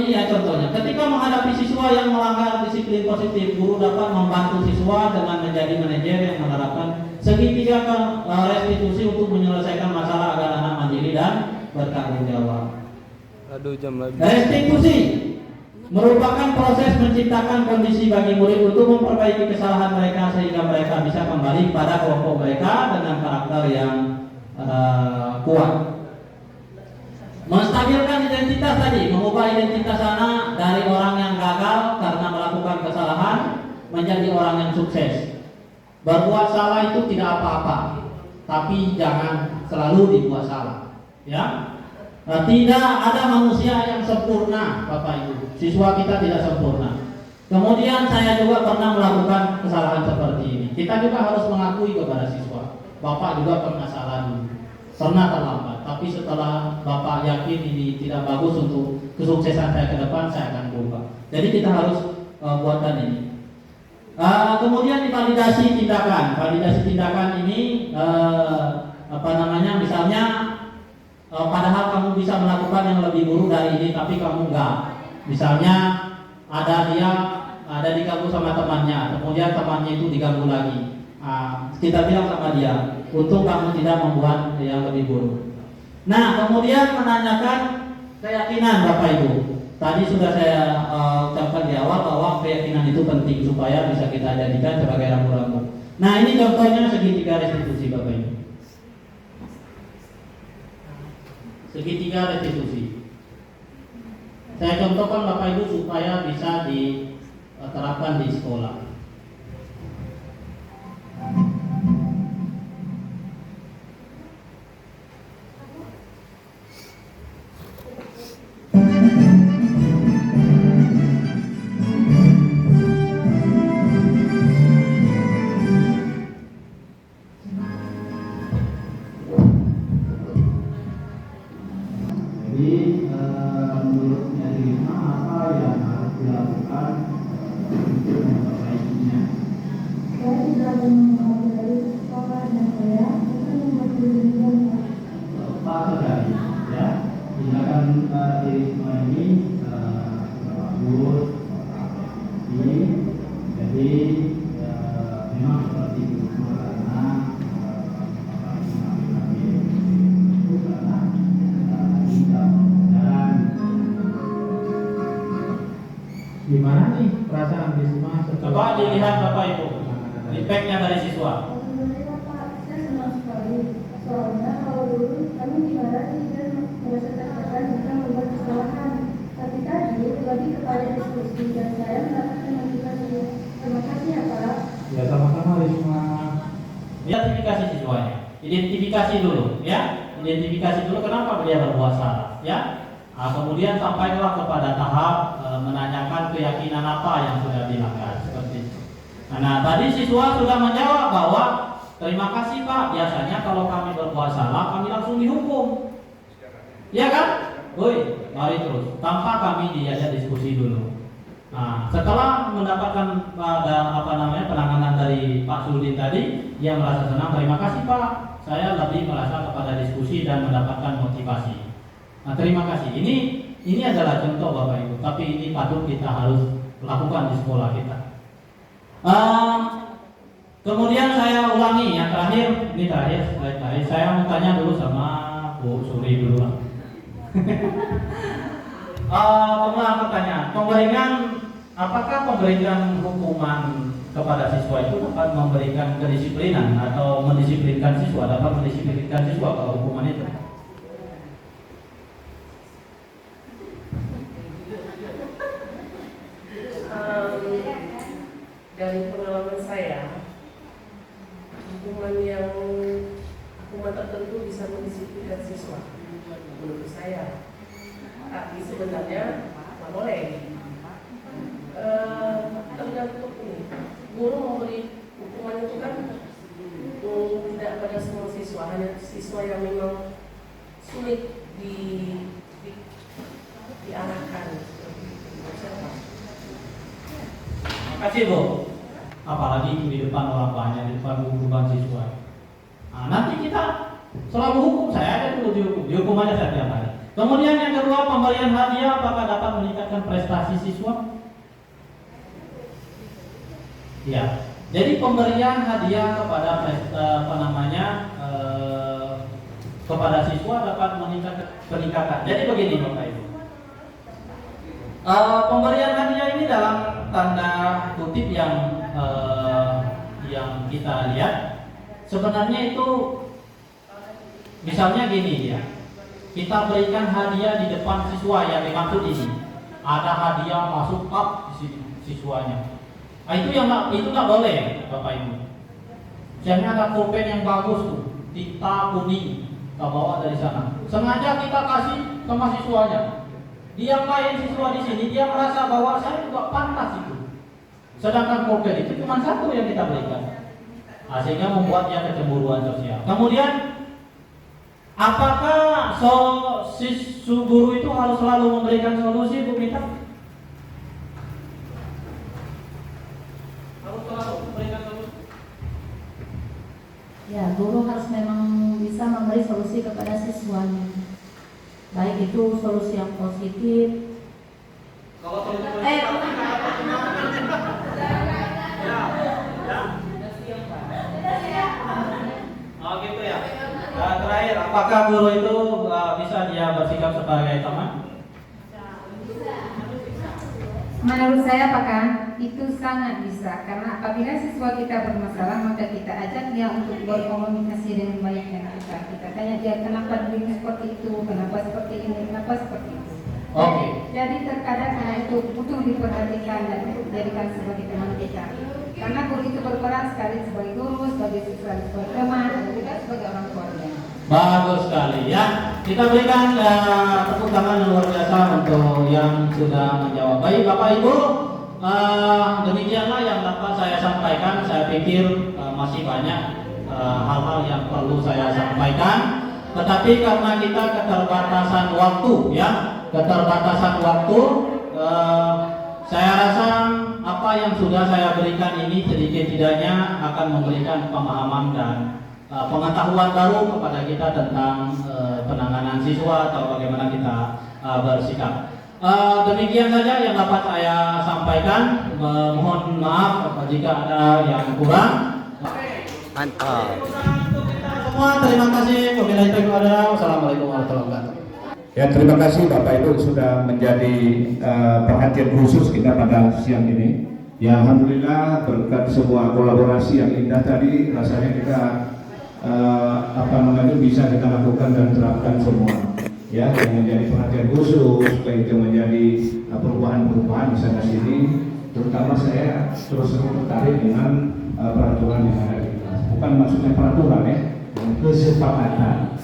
ini ya contohnya. Ketika menghadapi siswa yang melanggar disiplin positif, guru dapat membantu siswa dengan menjadi manajer yang menerapkan segitiga restitusi untuk menyelesaikan masalah agar anak mandiri dan bertanggung jawab. Restitusi merupakan proses menciptakan kondisi bagi murid untuk memperbaiki kesalahan mereka sehingga mereka bisa kembali pada kelompok mereka dengan karakter yang kuat. Menstabilkan identitas tadi, mengubah identitas anak dari orang yang gagal karena melakukan kesalahan menjadi orang yang sukses. Berbuat salah itu tidak apa-apa. tapi jangan selalu dibuat salah. Ya, tidak ada manusia yang sempurna, Bapak Ibu. Siswa kita tidak sempurna. Kemudian saya juga pernah melakukan kesalahan seperti ini. Kita juga harus mengakui kepada siswa. Bapak juga pernah salah dulu, pernah terlambat. Tapi setelah Bapak yakin ini tidak bagus untuk kesuksesan saya ke depan, saya akan berubah. Jadi kita harus buatkan ini. Kemudian validasi tindakan. Validasi tindakan ini misalnya padahal kamu bisa melakukan yang lebih buruk dari ini, tapi kamu enggak. Misalnya ada diganggu sama temannya, kemudian temannya itu diganggu lagi. Kita bilang sama dia, untung kamu tidak membuat yang lebih buruk. Nah, kemudian menanyakan keyakinan Bapak Ibu. Tadi sudah saya ucapkan di awal bahwa keyakinan itu penting supaya bisa kita jadikan sebagai rambu-rambu. Nah, ini contohnya segitiga restitusi Bapak Ibu. Segitiga restitusi. Saya contohkan Bapak Ibu supaya bisa diterapkan di sekolah. Gimana nih perasaan Risma? Coba dilihat Bapak Ibu, feedbacknya dari siswa. Alhamdulillah Pak, saya senang sekali. Soalnya kalau dulu kami dimarahi dan merasa tertekan jika membuat kesalahan. Tapi tadi berbagi kepada diskusi dan saya mendapatkan motivasi. Terima kasih ya Pak. Ya sama-sama Risma. Identifikasi siswanya, identifikasi dulu, ya. Identifikasi dulu kenapa dia berbuat salah, ya. Kemudian sampailah kepada tahap menanyakan keyakinan apa yang sudah dilanggar seperti itu. Nah, tadi siswa sudah menjawab bahwa terima kasih Pak, biasanya kalau kami berbuat salah kami langsung dihukum. Ya kan? Woi, mari terus. Tanpa kami diajak diskusi dulu. Nah, setelah mendapatkan penanganan dari Pak Suldin tadi, dia merasa senang. Terima kasih Pak, saya lebih merasa kepada diskusi dan mendapatkan motivasi. Nah, terima kasih. Ini adalah contoh Bapak Ibu, tapi ini patut kita harus lakukan di sekolah kita. Kemudian saya ulangi yang terakhir, ini terakhir. Saya mau tanya dulu sama Bu Suri dulu. Pertanyaan, apakah pemberian hukuman kepada siswa itu dapat memberikan kedisiplinan atau mendisiplinkan siswa, dapat mendisiplinkan siswa kalau hukuman itu? Dari pengalaman saya, hukuman tertentu bisa mendisiplinkan siswa menurut saya. Tapi sebenarnya nggak boleh. Tergantung ini, guru memberi hukuman itu kan tidak pada semua siswa, hanya siswa yang memang sulit diarahkan. Terima kasih Bu. Apalagi di depan orang banyak, di depan guru siswa. Nah, nanti kita selalu hukum, saya aja dulu dihukum aja saya tiap hari. Kemudian yang kedua, pemberian hadiah apakah dapat meningkatkan prestasi siswa? Ya, jadi pemberian hadiah kepada kepada siswa dapat meningkatkan peningkatan. Jadi begini Bapak Ibu. Pemberian hadiah ini dalam tanda kutip yang kita lihat sebenarnya itu misalnya gini ya, kita berikan hadiah di depan siswa yang dimaksud ini, ada hadiah masuk up di sini siswanya. Nah, itu nggak boleh Bapak Ibu. Misalnya ada pulpen yang bagus tuh, tinta kuning, kita bawa dari sana. Sengaja kita kasih ke mahasiswanya. Dia main siswa di sini, dia merasa bahwa saya juga pantas itu. Sedangkan pulpen itu cuma satu yang kita berikan. Sehingga membuatnya kecemburuan sosial. Kemudian, apakah guru itu harus selalu memberikan solusi, Bu Mita? Harus selalu memberikan solusi. Ya, guru harus memang bisa memberi solusi kepada siswanya. Baik itu solusi yang positif. Kalau solusi oh gitu ya. Terakhir, apakah guru itu bisa dia bersikap sebagai teman? Menurut saya apakah itu sangat bisa, karena apabila siswa kita bermasalah maka kita ajak dia untuk berkomunikasi dengan baik dengan kita tanya dia kenapa begini seperti itu, kenapa seperti ini, kenapa seperti itu. Oke. Jadi terkadang karena itu butuh diperhatikan dan dijadikan sebagai teman kita. Karena guru itu berperan sekali sebagai guru, sebagai siswa, sebagai teman, dan juga sebagai orang tuanya. Bagus sekali ya. Kita berikan tepuk tangan luar biasa untuk yang sudah menjawab. Baik Bapak Ibu, demikianlah yang dapat saya sampaikan. Saya pikir masih banyak hal-hal yang perlu saya sampaikan. Tetapi karena kita keterbatasan waktu ya, saya rasa apa yang sudah saya berikan ini sedikit tidaknya akan memberikan pemahaman dan pengetahuan baru kepada kita tentang penanganan siswa atau bagaimana kita bersikap. Demikian saja yang dapat saya sampaikan. Mohon maaf jika ada yang kurang. Mantap. Semua terima kasih. Wabillahi taufiq wal hidayah. Wassalamualaikum warahmatullahi wabarakatuh. Ya, terima kasih Bapak Ibu sudah menjadi perhatian khusus kita pada siang ini. Ya, alhamdulillah berkat sebuah kolaborasi yang indah tadi, rasanya kita bisa kita lakukan dan terapkan semua. Ya, yang menjadi perhatian khusus, baik itu menjadi perubahan-perubahan di sana sini. Terutama saya terus tertarik dengan peraturan yang ada di kelas. Bukan maksudnya peraturan ya, kesepakatan.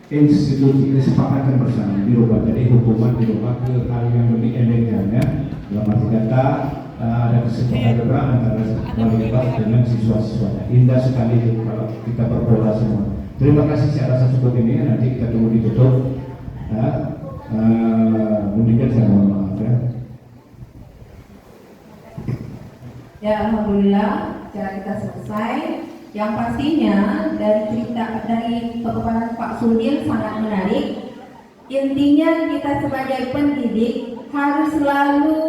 Institusi kesepakatan bersama dirubah, jadi hukuman dirubah ke hal yang lebih elegan ya. Dalam arti kata ada kesepakatan antara wali kelas dengan siswa-siswanya. Indah sekali itu kalau kita berpola semua. Terima kasih, saya rasa cukup ini. Nanti kita tunggu ditutup. Mungkin saya mohon maaf ya. Ya, alhamdulillah acara kita selesai. Yang pastinya dari pemaparan Pak Sudin sangat menarik. Intinya kita sebagai pendidik harus selalu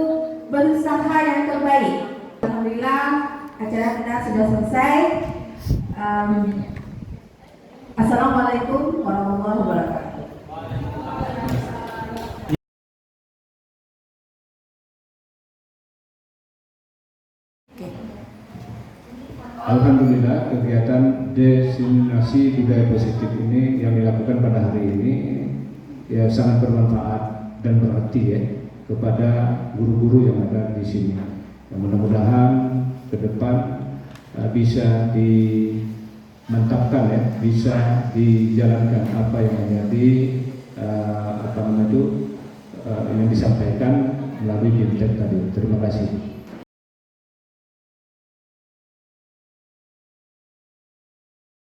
berusaha yang terbaik. Alhamdulillah acara kita sudah selesai. Assalamualaikum warahmatullahi wabarakatuh. Alhamdulillah kegiatan diseminasi budaya positif ini yang dilakukan pada hari ini ya sangat bermanfaat dan berarti ya kepada guru-guru yang ada di sini. Mudah-mudahan ke depan bisa dimantapkan ya, bisa dijalankan apa yang menjadi yang disampaikan melalui BIMTEK tadi. Terima kasih.